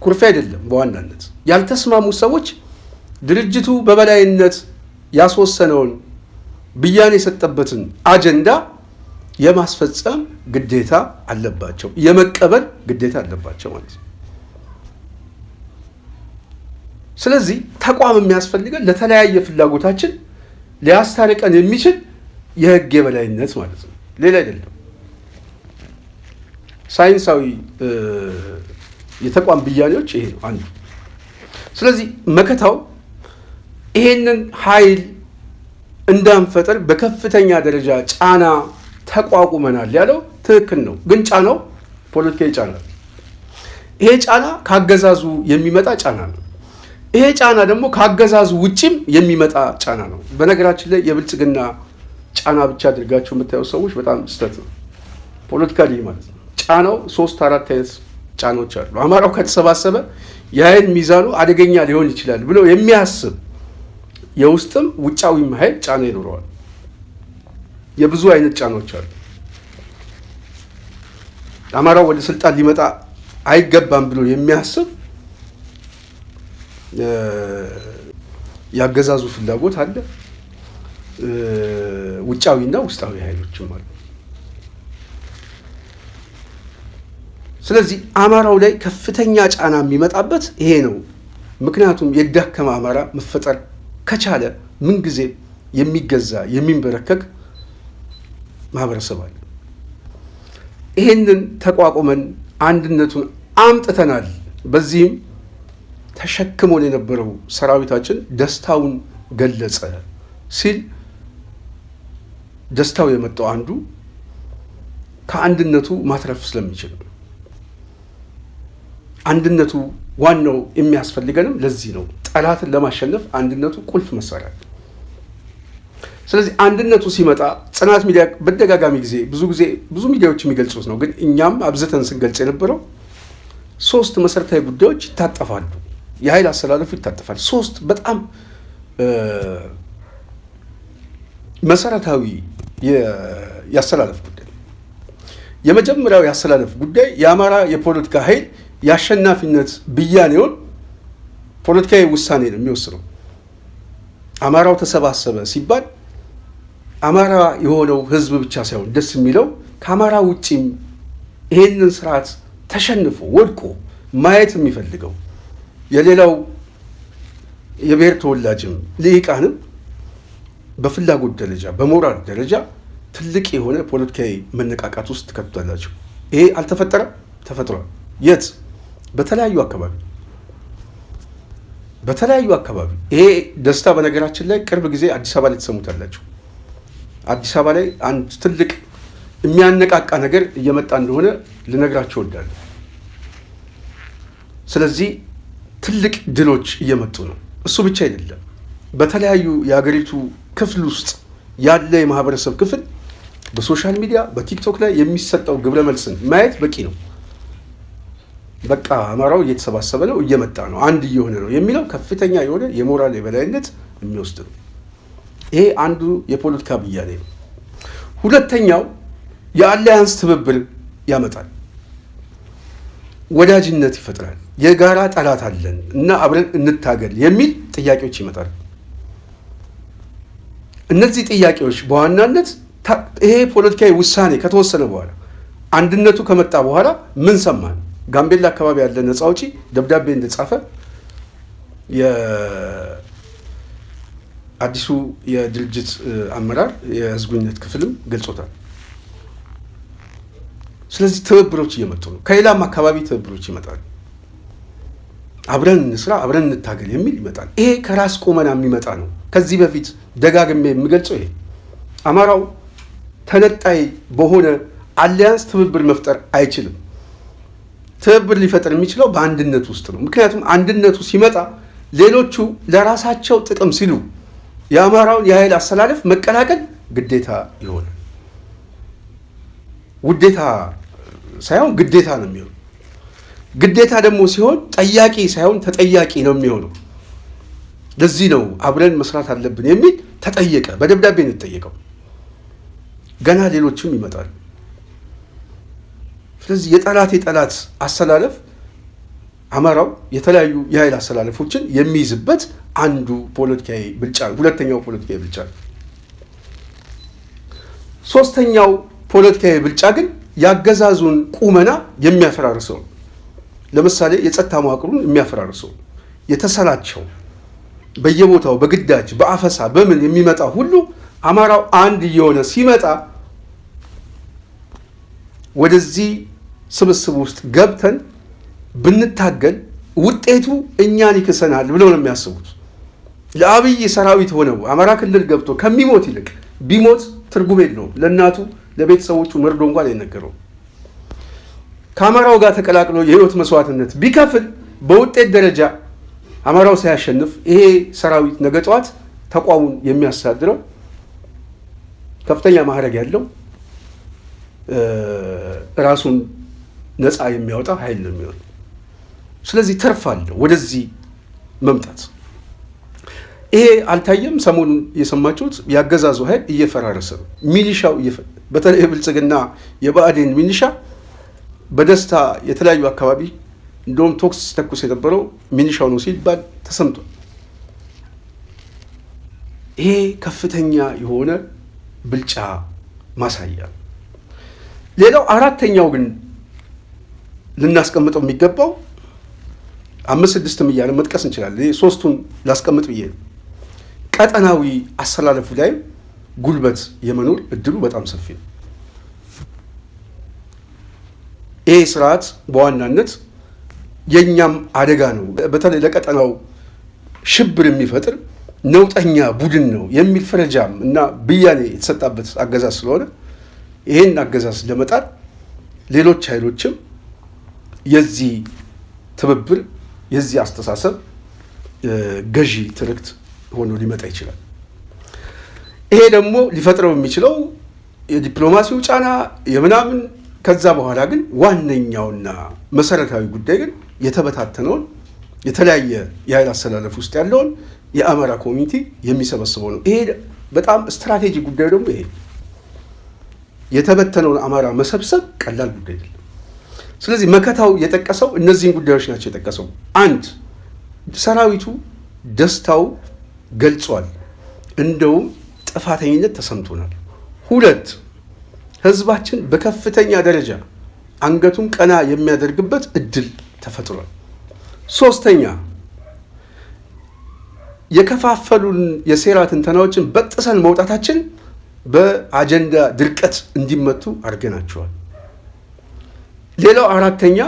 ኩርፊያ አይደለም፣ በዋናነት ያልተስማሙት ሰዎች ድርጅቱ በበላይነት ያስወሰነውን ብያኔ የሰጠበትን አጀንዳ የማስፈጸም ግዴታ አለባቸው፣ የመቀበል ግዴታ አለባቸው ማለት ነው። ስለዚህ ተቋም የሚያስፈልገን ለተለያየ ፍላጎታችን ሊያስታርቀን የሚችል የህግ የበላይነት ማለት ነው፣ ሌላ አይደለም። ሳይንሳዊ የተቋም ብያኔዎች ይሄ ነው አንዱ። ስለዚህ መከታው ይሄንን ኃይል እንዳንፈጠር በከፍተኛ ደረጃ ጫና ተቋቁመናል ያለው ትክክል ነው። ግን ጫናው ፖለቲካዊ ጫና፣ ይሄ ጫና ካገዛዙ የሚመጣ ጫና ነው። ይሄ ጫና ደግሞ ካገዛዙ ውጪም የሚመጣ ጫና ነው። በነገራችን ላይ የብልጽግና ጫና ብቻ አድርጋችሁ የምታዩ ሰዎች በጣም ስህተት ነው። ፖለቲካሊ ማለት ነው። ጫናው 3-4 አይነት ጫናዎች አሉ። አማራው ከተሰባሰበ የኃይል ሚዛኑ አደገኛ ሊሆን ይችላል ብሎ የሚያስብ የውስጥም ውጫዊም ኃይል ጫና ይኖረዋል። የብዙ አይነት ጫናዎች አሉ። አማራው ወደ ስልጣን ሊመጣ አይገባም ብሎ የሚያስብ ያገዛዙ ፍላጎት አለ። ውጫዊና ውስጣዊ ኃይሎችም አሉ። ስለዚህ አማራው ላይ ከፍተኛ ጫና የሚመጣበት ይሄ ነው። ምክንያቱም የዳከመ አማራ መፈጠር ከቻለ ምንጊዜ የሚገዛ የሚንበረከክ ማህበረሰብ አለ። ይሄንን ተቋቁመን አንድነቱን አምጥተናል። በዚህም ተሸክሞን የነበረው ሰራዊታችን ደስታውን ገለጸ ሲል ደስታው የመጣው አንዱ ከአንድነቱ ማትረፍ ስለሚችል ነው። አንድነቱ ዋናው የሚያስፈልገንም ለዚህ ነው። ጠላትን ለማሸነፍ አንድነቱ ቁልፍ መሳሪያ። ስለዚህ አንድነቱ ሲመጣ ጽናት ሚዲያ በተደጋጋሚ ጊዜ ብዙ ሚዲያዎች የሚገልጹት ነው፣ ግን እኛም አብዝተን ስንገልጽ የነበረው 3 መሰረታዊ ጉዳዮች ይታጠፋሉ። የኃይል አሰላለፉ ይታጠፋል። 3 በጣም መሰረታዊ የአሰላለፍ ጉዳይ። የመጀመሪያው የአሰላለፍ ጉዳይ የአማራ የፖለቲካ ኃይል የአሸናፊነት ብያኔውን ፖለቲካዊ ውሳኔ ነው የሚወስነው። አማራው ተሰባሰበ ሲባል አማራ የሆነው ህዝብ ብቻ ሳይሆን ደስ የሚለው ከአማራ ውጪም ይሄንን ስርዓት ተሸንፎ ወድቆ ማየት የሚፈልገው የሌላው የብሔር ተወላጅም ልሂቃንም በፍላጎት ደረጃ በሞራል ደረጃ ትልቅ የሆነ ፖለቲካዊ መነቃቃት ውስጥ ተከቷላቸው። ይሄ አልተፈጠረም? ተፈጥሯል። የት? በተለያዩ አካባቢ ይሄ ደስታ በነገራችን ላይ ቅርብ ጊዜ አዲስ አበባ ላይ ተሰሙታላችሁ። አዲስ አበባ ላይ አንድ ትልቅ የሚያነቃቃ ነገር እየመጣ እንደሆነ ልነግራችሁ እወዳለሁ። ስለዚህ ትልቅ ድሎች እየመጡ ነው። እሱ ብቻ አይደለም። በተለያዩ የሀገሪቱ ክፍል ውስጥ ያለ የማህበረሰብ ክፍል በሶሻል ሚዲያ በቲክቶክ ላይ የሚሰጠው ግብረ መልስን ማየት በቂ ነው። በቃ አማራው እየተሰባሰበ ነው፣ እየመጣ ነው፣ አንድ እየሆነ ነው የሚለው ከፍተኛ የሆነ የሞራል የበላይነት የሚወስድ ነው። ይሄ አንዱ የፖለቲካ ብያኔ ነው። ሁለተኛው የአላያንስ ትብብር ያመጣል፣ ወዳጅነት ይፈጥራል። የጋራ ጠላት አለን እና አብረን እንታገል የሚል ጥያቄዎች ይመጣሉ። እነዚህ ጥያቄዎች በዋናነት ይሄ ፖለቲካዊ ውሳኔ ከተወሰነ በኋላ አንድነቱ ከመጣ በኋላ ምን ሰማን? ጋምቤላ አካባቢ ያለ ነፃ አውጪ ደብዳቤ እንደጻፈ የአዲሱ የድርጅት አመራር የህዝብ ግንኙነት ክፍልም ገልጾታል። ስለዚህ ትብብሮች እየመጡ ነው። ከሌላም አካባቢ ትብብሮች ይመጣሉ። አብረን እንስራ፣ አብረን እንታገል የሚል ይመጣል። ይሄ ከራስ ቁመና የሚመጣ ነው። ከዚህ በፊት ደጋግሜ የምገልጸው ይሄ አማራው ተነጣይ በሆነ አሊያንስ ትብብር መፍጠር አይችልም። ትብብር ሊፈጠር የሚችለው በአንድነት ውስጥ ነው። ምክንያቱም አንድነቱ ሲመጣ ሌሎቹ ለራሳቸው ጥቅም ሲሉ የአማራውን የኃይል አሰላለፍ መቀላቀል ግዴታ ይሆናል። ውዴታ ሳይሆን ግዴታ ነው የሚሆነው። ግዴታ ደግሞ ሲሆን ጠያቂ ሳይሆን ተጠያቂ ነው የሚሆነው። ለዚህ ነው አብረን መስራት አለብን የሚል ተጠየቀ። በደብዳቤ ነው የተጠየቀው። ገና ሌሎችም ይመጣሉ። ስለዚህ የጠላት አሰላለፍ አማራው የተለያዩ የኃይል አሰላለፎችን የሚይዝበት አንዱ ፖለቲካዊ ብልጫ ነው። ሁለተኛው ፖለቲካዊ ብልጫ ነው። ሶስተኛው ፖለቲካዊ ብልጫ ግን ያገዛዙን ቁመና የሚያፈራርሰው። ለምሳሌ የጸጥታ መዋቅሩን የሚያፈራርሰው የተሰላቸው በየቦታው በግዳጅ በአፈሳ በምን የሚመጣ ሁሉ አማራው አንድ እየሆነ ሲመጣ ወደዚህ ስብስብ ውስጥ ገብተን ብንታገል ውጤቱ እኛን ይክሰናል ብለው ነው የሚያስቡት። ለአብይ ሰራዊት ሆነው አማራ ክልል ገብቶ ከሚሞት ይልቅ ቢሞት ትርጉም የለውም። ለእናቱ ለቤተሰቦቹ መርዶ እንኳን አይነገረውም። ከአማራው ጋር ተቀላቅሎ የህይወት መስዋዕትነት ቢከፍል በውጤት ደረጃ አማራው ሳያሸንፍ ይሄ ሰራዊት ነገ ጠዋት ተቋሙን የሚያስተዳድረው ከፍተኛ ማዕረግ ያለው ራሱን ነፃ የሚያወጣ ኃይል ነው የሚሆነው። ስለዚህ ተርፍ አለው ወደዚህ መምጣት። ይሄ አልታየም። ሰሞኑን የሰማችሁት ያገዛዙ ኃይል እየፈራረሰ ነው። ሚሊሻው በተለይ ብልጽግና የብአዴን ሚሊሻ በደስታ የተለያዩ አካባቢ እንደውም ቶክስ ተኩስ የነበረው ሚሊሻው ነው ሲባል ተሰምቷል። ይሄ ከፍተኛ የሆነ ብልጫ ማሳያ። ሌላው አራተኛው ግን ልናስቀምጠው የሚገባው 5-6 እያለ መጥቀስ እንችላለን። ሶስቱን ላስቀምጥ ብዬ ነው። ቀጠናዊ አሰላለፉ ላይ ጉልበት የመኖር እድሉ በጣም ሰፊ ነው። ይሄ ስርዓት በዋናነት የኛም አደጋ ነው። በተለይ ለቀጠናው ሽብር የሚፈጥር ነውጠኛ ቡድን ነው የሚል ፈረጃም እና ብያኔ የተሰጣበት አገዛዝ ስለሆነ ይሄን አገዛዝ ለመጣል ሌሎች ኃይሎችም የዚህ ትብብር የዚህ አስተሳሰብ ገዢ ትርክት ሆኖ ሊመጣ ይችላል። ይሄ ደግሞ ሊፈጥረው የሚችለው የዲፕሎማሲው ጫና የምናምን። ከዛ በኋላ ግን ዋነኛውና መሰረታዊ ጉዳይ ግን የተበታተነውን የተለያየ የኃይል አሰላለፍ ውስጥ ያለውን የአማራ ኮሚኒቲ የሚሰበስበው ነው። ይሄ በጣም ስትራቴጂ ጉዳይ ደግሞ ይሄ የተበተነውን አማራ መሰብሰብ ቀላል ጉዳይ አይደለም። ስለዚህ መከታው የጠቀሰው እነዚህን ጉዳዮች ናቸው የጠቀሰው። አንድ ሰራዊቱ ደስታው ገልጿል፣ እንደውም ጥፋተኝነት ተሰምቶናል። ሁለት ህዝባችን በከፍተኛ ደረጃ አንገቱን ቀና የሚያደርግበት እድል ተፈጥሯል። ሶስተኛ የከፋፈሉን የሴራ ትንተናዎችን በጥሰን መውጣታችን በአጀንዳ ድርቀት እንዲመቱ አድርገናቸዋል። ሌላው አራተኛ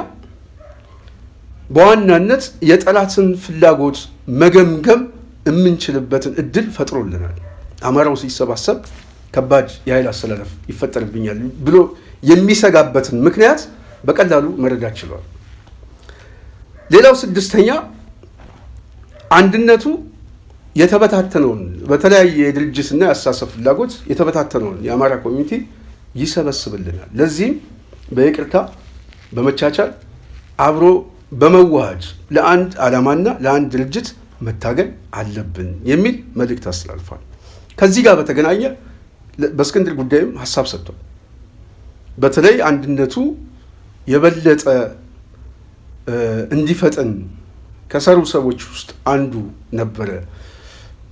በዋናነት የጠላትን ፍላጎት መገምገም የምንችልበትን እድል ፈጥሮልናል። አማራው ሲሰባሰብ ከባድ የኃይል አሰላለፍ ይፈጠርብኛል ብሎ የሚሰጋበትን ምክንያት በቀላሉ መረዳት ችሏል። ሌላው ስድስተኛ አንድነቱ የተበታተነውን በተለያየ የድርጅትና የአስተሳሰብ ፍላጎት የተበታተነውን የአማራ ኮሚኒቲ ይሰበስብልናል። ለዚህም በይቅርታ በመቻቻል አብሮ በመዋሃድ ለአንድ ዓላማና ለአንድ ድርጅት መታገል አለብን የሚል መልእክት አስተላልፏል። ከዚህ ጋር በተገናኘ በእስክንድር ጉዳይም ሀሳብ ሰጥቷል። በተለይ አንድነቱ የበለጠ እንዲፈጠን ከሰሩ ሰዎች ውስጥ አንዱ ነበረ።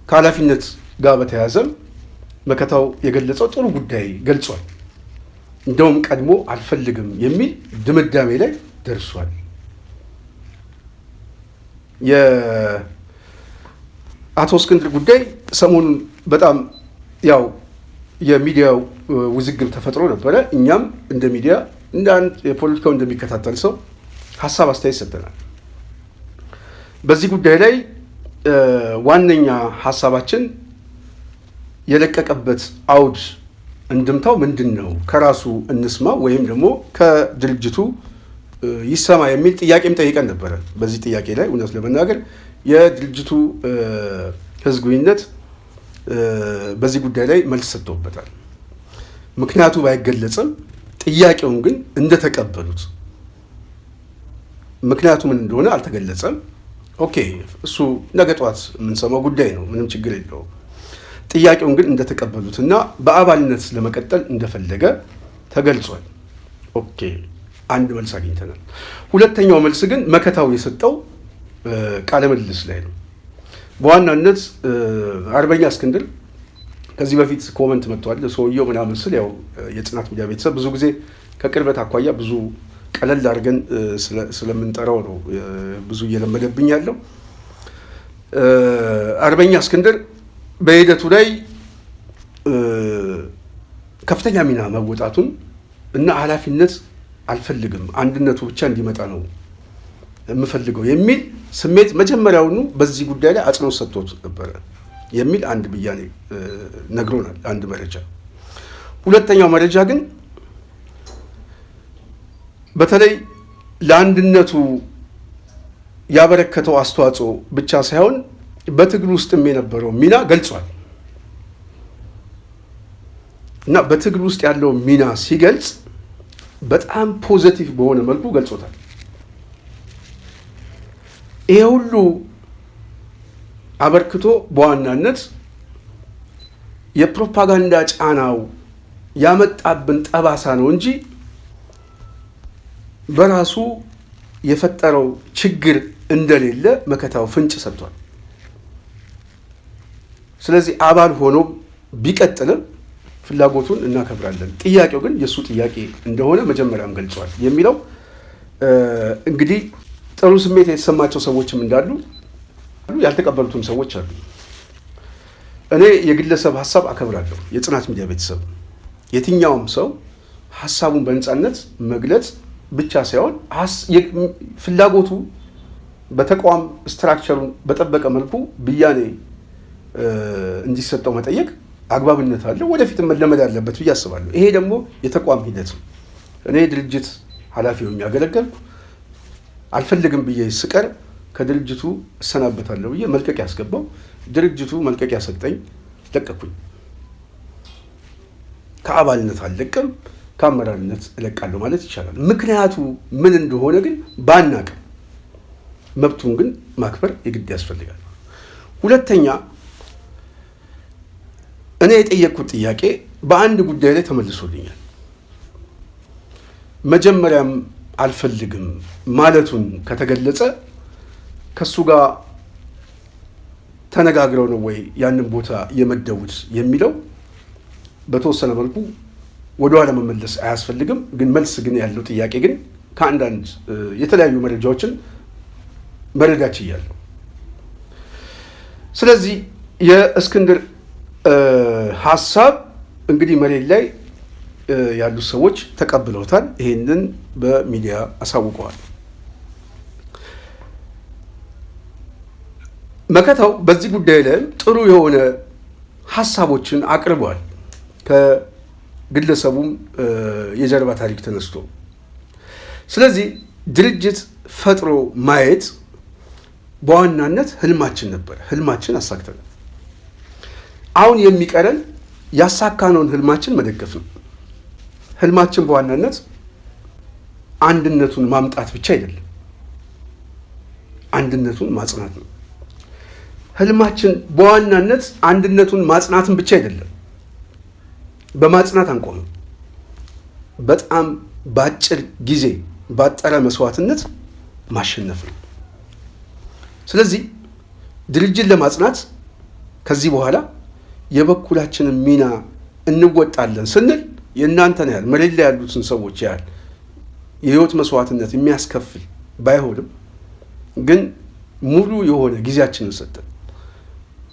ከኃላፊነት ጋር በተያያዘም መከታው የገለጸው ጥሩ ጉዳይ ገልጿል። እንደውም ቀድሞ አልፈልግም የሚል ድምዳሜ ላይ ደርሷል። የአቶ እስክንድር ጉዳይ ሰሞኑን በጣም ያው የሚዲያው ውዝግብ ተፈጥሮ ነበረ። እኛም እንደ ሚዲያ እንደ አንድ የፖለቲካው እንደሚከታተል ሰው ሀሳብ አስተያየት ሰጥተናል። በዚህ ጉዳይ ላይ ዋነኛ ሀሳባችን የለቀቀበት አውድ እንድምታው ምንድን ነው? ከራሱ እንስማ ወይም ደግሞ ከድርጅቱ ይሰማ የሚል ጥያቄም ጠይቀን ነበረ። በዚህ ጥያቄ ላይ እውነት ለመናገር የድርጅቱ ህዝብ ግንኙነት በዚህ ጉዳይ ላይ መልስ ሰጥቶበታል። ምክንያቱ ባይገለጽም ጥያቄውን ግን እንደተቀበሉት፣ ምክንያቱ ምን እንደሆነ አልተገለጸም። ኦኬ፣ እሱ ነገ ጠዋት የምንሰማው ጉዳይ ነው፣ ምንም ችግር የለውም። ጥያቄውን ግን እንደተቀበሉት እና በአባልነት ለመቀጠል እንደፈለገ ተገልጿል። ኦኬ፣ አንድ መልስ አግኝተናል። ሁለተኛው መልስ ግን መከታው የሰጠው ቃለ ምልልስ ላይ ነው። በዋናነት አርበኛ እስክንድር ከዚህ በፊት ኮመንት መጥቷል። ሰውየው ምናምን ስል ያው የጽናት ሚዲያ ቤተሰብ ብዙ ጊዜ ከቅርበት አኳያ ብዙ ቀለል አድርገን ስለምንጠራው ነው ብዙ እየለመደብኝ ያለው። አርበኛ እስክንድር በሂደቱ ላይ ከፍተኛ ሚና መወጣቱን እና ኃላፊነት አልፈልግም፣ አንድነቱ ብቻ እንዲመጣ ነው የምፈልገው የሚል ስሜት መጀመሪያውኑ በዚህ ጉዳይ ላይ አጽንኦት ሰጥቶት ነበረ የሚል አንድ ብያኔ ነግሮናል። አንድ መረጃ። ሁለተኛው መረጃ ግን በተለይ ለአንድነቱ ያበረከተው አስተዋጽኦ ብቻ ሳይሆን በትግል ውስጥም የነበረው ሚና ገልጿል እና በትግል ውስጥ ያለው ሚና ሲገልጽ በጣም ፖዘቲቭ በሆነ መልኩ ገልጾታል። ይሄ ሁሉ አበርክቶ በዋናነት የፕሮፓጋንዳ ጫናው ያመጣብን ጠባሳ ነው እንጂ በራሱ የፈጠረው ችግር እንደሌለ መከታው ፍንጭ ሰጥቷል። ስለዚህ አባል ሆኖ ቢቀጥልም ፍላጎቱን እናከብራለን፣ ጥያቄው ግን የእሱ ጥያቄ እንደሆነ መጀመሪያም ገልጿል የሚለው እንግዲህ ጥሩ ስሜት የተሰማቸው ሰዎችም እንዳሉ ያልተቀበሉትም ሰዎች አሉ። እኔ የግለሰብ ሀሳብ አከብራለሁ። የጽናት ሚዲያ ቤተሰብ የትኛውም ሰው ሀሳቡን በነፃነት መግለጽ ብቻ ሳይሆን ፍላጎቱ በተቋም ስትራክቸሩን በጠበቀ መልኩ ብያኔ እንዲሰጠው መጠየቅ አግባብነት አለው። ወደፊትም መለመድ አለበት ብዬ አስባለሁ። ይሄ ደግሞ የተቋም ሂደት ነው። እኔ ድርጅት ኃላፊ ሆኜ ያገለገልኩ አልፈልግም ብዬ ስቀር ከድርጅቱ እሰናበታለሁ ብዬ መልቀቂያ ያስገባው ድርጅቱ መልቀቂያ ሰጠኝ፣ ለቀኩኝ። ከአባልነት አልለቅም፣ ከአመራርነት እለቃለሁ ማለት ይቻላል። ምክንያቱ ምን እንደሆነ ግን ባናቅም መብቱን ግን ማክበር የግድ ያስፈልጋል። ሁለተኛ እኔ የጠየቅኩት ጥያቄ በአንድ ጉዳይ ላይ ተመልሶልኛል። መጀመሪያም አልፈልግም ማለቱን ከተገለጸ ከሱ ጋር ተነጋግረው ነው ወይ ያንን ቦታ የመደቡት የሚለው በተወሰነ መልኩ ወደኋላ መመለስ አያስፈልግም። ግን መልስ ግን ያለው ጥያቄ ግን ከአንዳንድ የተለያዩ መረጃዎችን መረዳት ችያለሁ። ስለዚህ የእስክንድር ሀሳብ እንግዲህ መሬት ላይ ያሉት ሰዎች ተቀብለውታል። ይሄንን በሚዲያ አሳውቀዋል። መከታው በዚህ ጉዳይ ላይ ጥሩ የሆነ ሀሳቦችን አቅርበዋል። ከግለሰቡም የጀርባ ታሪክ ተነስቶ ስለዚህ ድርጅት ፈጥሮ ማየት በዋናነት ህልማችን ነበር። ህልማችን አሳክተናል። አሁን የሚቀረን ያሳካነውን ህልማችን መደገፍ ነው። ህልማችን በዋናነት አንድነቱን ማምጣት ብቻ አይደለም፣ አንድነቱን ማጽናት ነው። ህልማችን በዋናነት አንድነቱን ማጽናትን ብቻ አይደለም። በማጽናት አንቆምም። በጣም በአጭር ጊዜ ባጠረ መስዋዕትነት ማሸነፍ ነው። ስለዚህ ድርጅት ለማጽናት ከዚህ በኋላ የበኩላችንን ሚና እንወጣለን ስንል የእናንተን ያህል መሬት ላይ ያሉትን ሰዎች ያህል የህይወት መስዋዕትነት የሚያስከፍል ባይሆንም ግን ሙሉ የሆነ ጊዜያችንን ሰጠን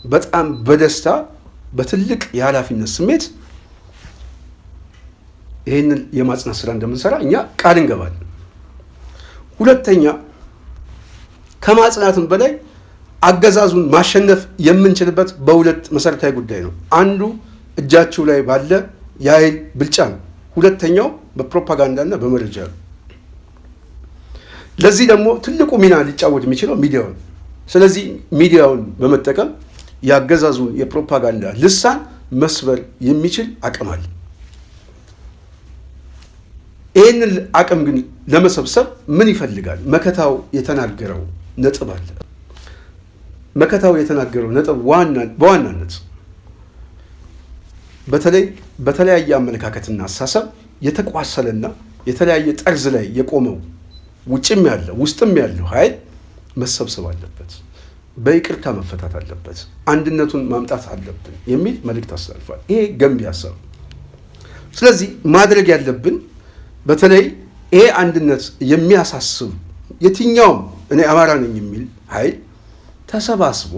በጣም በደስታ በትልቅ የኃላፊነት ስሜት ይሄንን የማጽናት ስራ እንደምንሰራ እኛ ቃል እንገባለን። ሁለተኛ ከማጽናትም በላይ አገዛዙን ማሸነፍ የምንችልበት በሁለት መሰረታዊ ጉዳይ ነው። አንዱ እጃችሁ ላይ ባለ የኃይል ብልጫ ነው። ሁለተኛው በፕሮፓጋንዳና በመረጃ ነው። ለዚህ ደግሞ ትልቁ ሚና ሊጫወት የሚችለው ሚዲያው ነው። ስለዚህ ሚዲያውን በመጠቀም ያገዛዙን የፕሮፓጋንዳ ልሳን መስበር የሚችል አቅም አለ። ይህንን አቅም ግን ለመሰብሰብ ምን ይፈልጋል? መከታው የተናገረው ነጥብ አለ። መከታው የተናገረው ነጥብ በዋናነት በተለይ በተለያየ አመለካከትና አሳሰብ የተቋሰለና የተለያየ ጠርዝ ላይ የቆመው ውጭም ያለው ውስጥም ያለው ኃይል መሰብሰብ አለበት፣ በይቅርታ መፈታት አለበት፣ አንድነቱን ማምጣት አለብን የሚል መልእክት አስተላልፏል። ይሄ ገንቢ ሀሳብ። ስለዚህ ማድረግ ያለብን በተለይ ይሄ አንድነት የሚያሳስብ የትኛውም እኔ አማራ ነኝ የሚል ኃይል ተሰባስቦ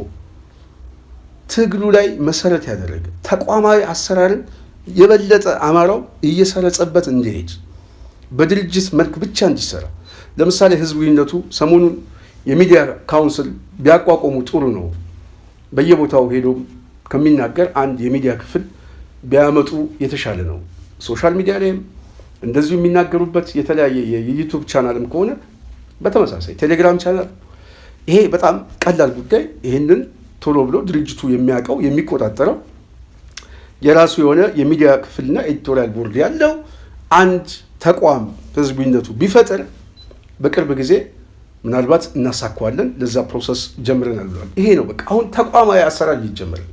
ትግሉ ላይ መሰረት ያደረገ ተቋማዊ አሰራርን የበለጠ አማራው እየሰረጸበት እንዲሄድ በድርጅት መልክ ብቻ እንዲሰራ። ለምሳሌ ህዝብ ግንኙነቱ ሰሞኑን የሚዲያ ካውንስል ቢያቋቋሙ ጥሩ ነው። በየቦታው ሄዶ ከሚናገር አንድ የሚዲያ ክፍል ቢያመጡ የተሻለ ነው። ሶሻል ሚዲያ ላይም እንደዚሁ የሚናገሩበት የተለያየ የዩቲዩብ ቻናልም ከሆነ በተመሳሳይ ቴሌግራም ቻናል። ይሄ በጣም ቀላል ጉዳይ። ይህንን ቶሎ ብሎ ድርጅቱ የሚያውቀው የሚቆጣጠረው የራሱ የሆነ የሚዲያ ክፍልና ኤዲቶሪያል ቦርድ ያለው አንድ ተቋም ህዝብ ግንኙነቱ ቢፈጥር በቅርብ ጊዜ ምናልባት እናሳካዋለን። ለዛ ፕሮሰስ ጀምረናል ብሏል። ይሄ ነው በቃ አሁን ተቋማዊ አሰራር ይጀምራል።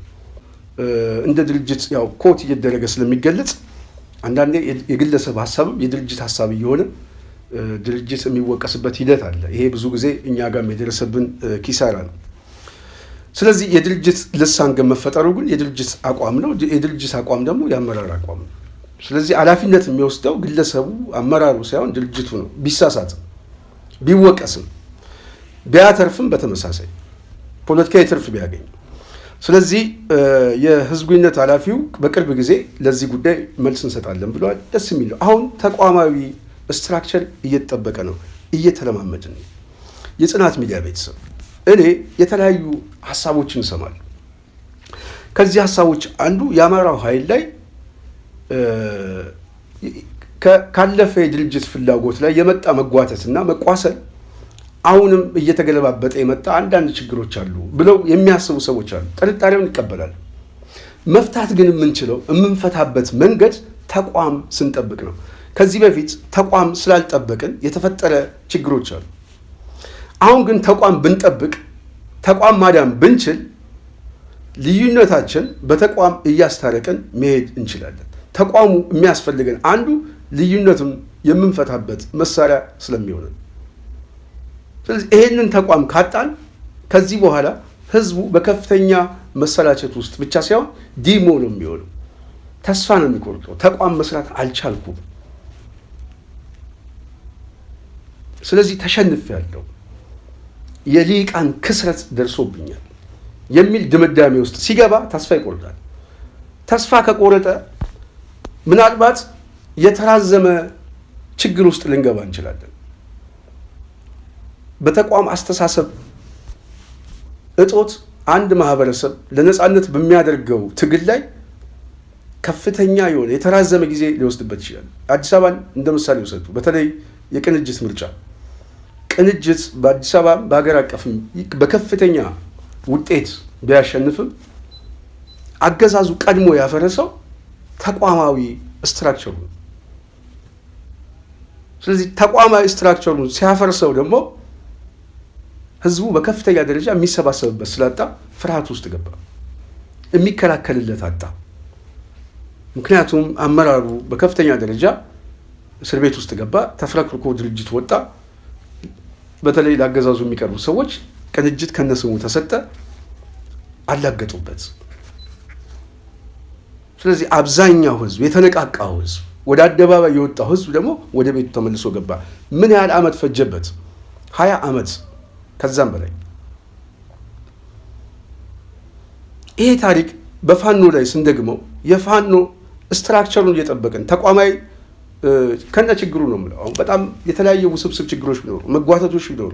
እንደ ድርጅት ያው ኮት እየደረገ ስለሚገለጽ አንዳንዴ የግለሰብ ሀሳብም የድርጅት ሀሳብ እየሆነ ድርጅት የሚወቀስበት ሂደት አለ። ይሄ ብዙ ጊዜ እኛ ጋርም የደረሰብን ኪሳራ ነው። ስለዚህ የድርጅት ልሳን ግን መፈጠሩ ግን የድርጅት አቋም ነው። የድርጅት አቋም ደግሞ የአመራር አቋም ነው። ስለዚህ ኃላፊነት የሚወስደው ግለሰቡ አመራሩ ሳይሆን ድርጅቱ ነው። ቢሳሳትም ቢወቀስም ቢያተርፍም በተመሳሳይ ፖለቲካዊ ትርፍ ቢያገኝ። ስለዚህ የህዝብ ግንኙነት ኃላፊው በቅርብ ጊዜ ለዚህ ጉዳይ መልስ እንሰጣለን ብለዋል። ደስ የሚል ነው። አሁን ተቋማዊ ስትራክቸር እየተጠበቀ ነው፣ እየተለማመድን ነው። የጽናት ሚዲያ ቤተሰብ እኔ የተለያዩ ሀሳቦችን እሰማለሁ። ከዚህ ሀሳቦች አንዱ የአማራው ኃይል ላይ ካለፈ የድርጅት ፍላጎት ላይ የመጣ መጓተትና መቋሰል አሁንም እየተገለባበጠ የመጣ አንዳንድ ችግሮች አሉ ብለው የሚያስቡ ሰዎች አሉ። ጥርጣሬውን ይቀበላሉ። መፍታት ግን የምንችለው የምንፈታበት መንገድ ተቋም ስንጠብቅ ነው። ከዚህ በፊት ተቋም ስላልጠበቅን የተፈጠረ ችግሮች አሉ። አሁን ግን ተቋም ብንጠብቅ ተቋም ማዳን ብንችል ልዩነታችን በተቋም እያስታረቅን መሄድ እንችላለን። ተቋሙ የሚያስፈልገን አንዱ ልዩነቱን የምንፈታበት መሳሪያ ስለሚሆን፣ ስለዚህ ይሄንን ተቋም ካጣን ከዚህ በኋላ ህዝቡ በከፍተኛ መሰላቸት ውስጥ ብቻ ሳይሆን ዲሞ ነው የሚሆነው። ተስፋ ነው የሚቆርጠው። ተቋም መስራት አልቻልኩም፣ ስለዚህ ተሸንፌያለሁ፣ የሊቃን ክስረት ደርሶብኛል የሚል ድምዳሜ ውስጥ ሲገባ ተስፋ ይቆርጣል። ተስፋ ከቆረጠ ምናልባት የተራዘመ ችግር ውስጥ ልንገባ እንችላለን። በተቋም አስተሳሰብ እጦት አንድ ማህበረሰብ ለነጻነት በሚያደርገው ትግል ላይ ከፍተኛ የሆነ የተራዘመ ጊዜ ሊወስድበት ይችላል። አዲስ አበባን እንደ ምሳሌ ወሰዱ። በተለይ የቅንጅት ምርጫ ቅንጅት በአዲስ አበባ በሀገር አቀፍም በከፍተኛ ውጤት ቢያሸንፍም አገዛዙ ቀድሞ ያፈረሰው ተቋማዊ ስትራክቸሩ። ስለዚህ ተቋማዊ ስትራክቸሩን ሲያፈርሰው ደግሞ ህዝቡ በከፍተኛ ደረጃ የሚሰባሰብበት ስላጣ ፍርሃት ውስጥ ገባ፣ የሚከላከልለት አጣ። ምክንያቱም አመራሩ በከፍተኛ ደረጃ እስር ቤት ውስጥ ገባ፣ ተፍረክርኮ ድርጅት ወጣ። በተለይ ለአገዛዙ የሚቀርቡ ሰዎች ቅንጅት ከነስሙ ተሰጠ፣ አላገጡበት። ስለዚህ አብዛኛው ህዝብ የተነቃቃው ህዝብ ወደ አደባባይ የወጣው ህዝብ ደግሞ ወደ ቤቱ ተመልሶ ገባ። ምን ያህል ዓመት ፈጀበት? 20 ዓመት ከዛም በላይ። ይሄ ታሪክ በፋኖ ላይ ስንደግመው የፋኖ ስትራክቸሩን እየጠበቅን ተቋማዊ ከነ ችግሩ ነው የምለው። አሁን በጣም የተለያየ ውስብስብ ችግሮች ቢኖሩ፣ መጓተቶች ቢኖሩ፣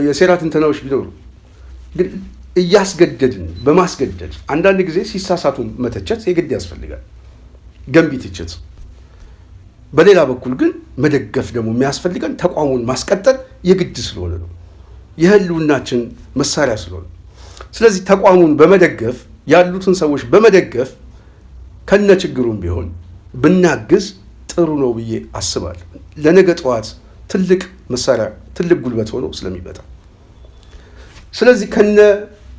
የሴራ ትንተናዎች ቢኖሩ ግን እያስገደድን በማስገደድ አንዳንድ ጊዜ ሲሳሳቱ መተቸት የግድ ያስፈልጋል፣ ገንቢ ትችት። በሌላ በኩል ግን መደገፍ ደግሞ የሚያስፈልገን ተቋሙን ማስቀጠል የግድ ስለሆነ ነው፣ የህልውናችን መሳሪያ ስለሆነ። ስለዚህ ተቋሙን በመደገፍ ያሉትን ሰዎች በመደገፍ ከነ ችግሩም ቢሆን ብናግዝ ጥሩ ነው ብዬ አስባለሁ። ለነገ ጠዋት ትልቅ መሳሪያ ትልቅ ጉልበት ሆኖ ስለሚመጣ ስለዚህ ከነ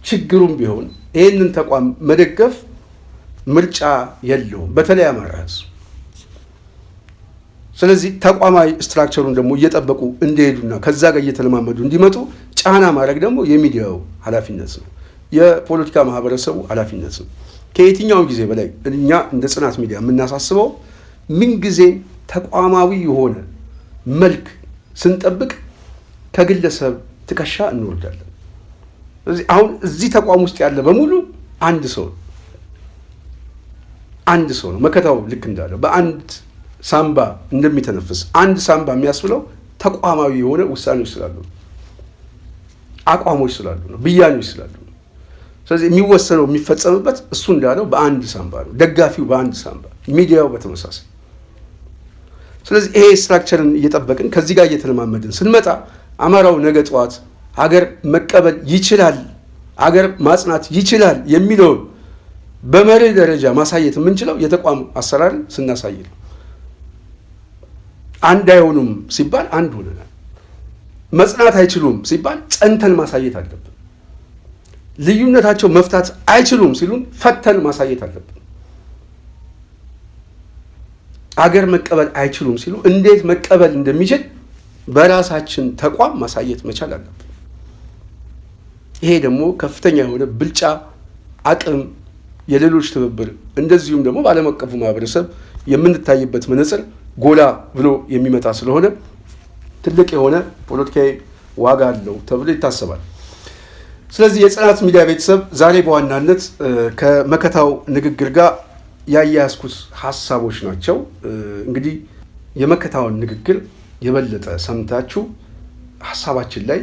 ችግሩም ቢሆን ይህንን ተቋም መደገፍ ምርጫ የለውም፣ በተለይ አማራ ህዝብ። ስለዚህ ተቋማዊ ስትራክቸሩን ደግሞ እየጠበቁ እንዲሄዱና ከዛ ጋር እየተለማመዱ እንዲመጡ ጫና ማድረግ ደግሞ የሚዲያው ኃላፊነት ነው፣ የፖለቲካ ማህበረሰቡ ኃላፊነት ነው። ከየትኛው ጊዜ በላይ እኛ እንደ ጽናት ሚዲያ የምናሳስበው ምንጊዜ ተቋማዊ የሆነ መልክ ስንጠብቅ ከግለሰብ ትከሻ እንወርዳለን። ስለዚህ አሁን እዚህ ተቋም ውስጥ ያለ በሙሉ አንድ ሰው ነው። መከታው ልክ እንዳለው በአንድ ሳምባ እንደሚተነፍስ አንድ ሳምባ የሚያስብለው ተቋማዊ የሆነ ውሳኔዎች ስላሉ፣ አቋሞች ስላሉ ነው፣ ብያኔዎች ስላሉ ነው። ስለዚህ የሚወሰነው የሚፈጸምበት እሱ እንዳለው በአንድ ሳምባ ነው። ደጋፊው በአንድ ሳምባ፣ ሚዲያው በተመሳሳይ። ስለዚህ ይሄ ስትራክቸርን እየጠበቅን ከዚህ ጋር እየተለማመድን ስንመጣ አማራው ነገ ጠዋት ሀገር መቀበል ይችላል፣ ሀገር ማጽናት ይችላል የሚለውን በመርህ ደረጃ ማሳየት የምንችለው የተቋም አሰራርን ስናሳይ ነው። አንድ አይሆኑም ሲባል አንድ ሆነናል። መጽናት አይችሉም ሲባል ጸንተን ማሳየት አለብን። ልዩነታቸው መፍታት አይችሉም ሲሉን ፈተን ማሳየት አለብን። አገር መቀበል አይችሉም ሲሉ እንዴት መቀበል እንደሚችል በራሳችን ተቋም ማሳየት መቻል አለብን። ይሄ ደግሞ ከፍተኛ የሆነ ብልጫ፣ አቅም፣ የሌሎች ትብብር እንደዚሁም ደግሞ በዓለም አቀፉ ማህበረሰብ የምንታይበት መነጽር ጎላ ብሎ የሚመጣ ስለሆነ ትልቅ የሆነ ፖለቲካዊ ዋጋ አለው ተብሎ ይታሰባል። ስለዚህ የጽናት ሚዲያ ቤተሰብ ዛሬ በዋናነት ከመከታው ንግግር ጋር ያያያዝኩት ሀሳቦች ናቸው። እንግዲህ የመከታውን ንግግር የበለጠ ሰምታችሁ ሀሳባችን ላይ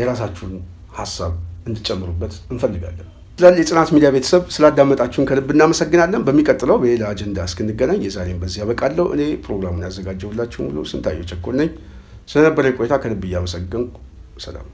የራሳችሁን ሀሳብ እንድጨምሩበት እንፈልጋለን። ስለዚህ የጽናት ሚዲያ ቤተሰብ ስላዳመጣችሁን ከልብ እናመሰግናለን። በሚቀጥለው በሌላ አጀንዳ እስክንገናኝ የዛሬን በዚህ ያበቃለሁ። እኔ ፕሮግራሙን ያዘጋጀሁላችሁ ሙሉ ስንታየሁ ቸኮል ነኝ። ስለነበረ ቆይታ ከልብ እያመሰገንኩ ሰላም።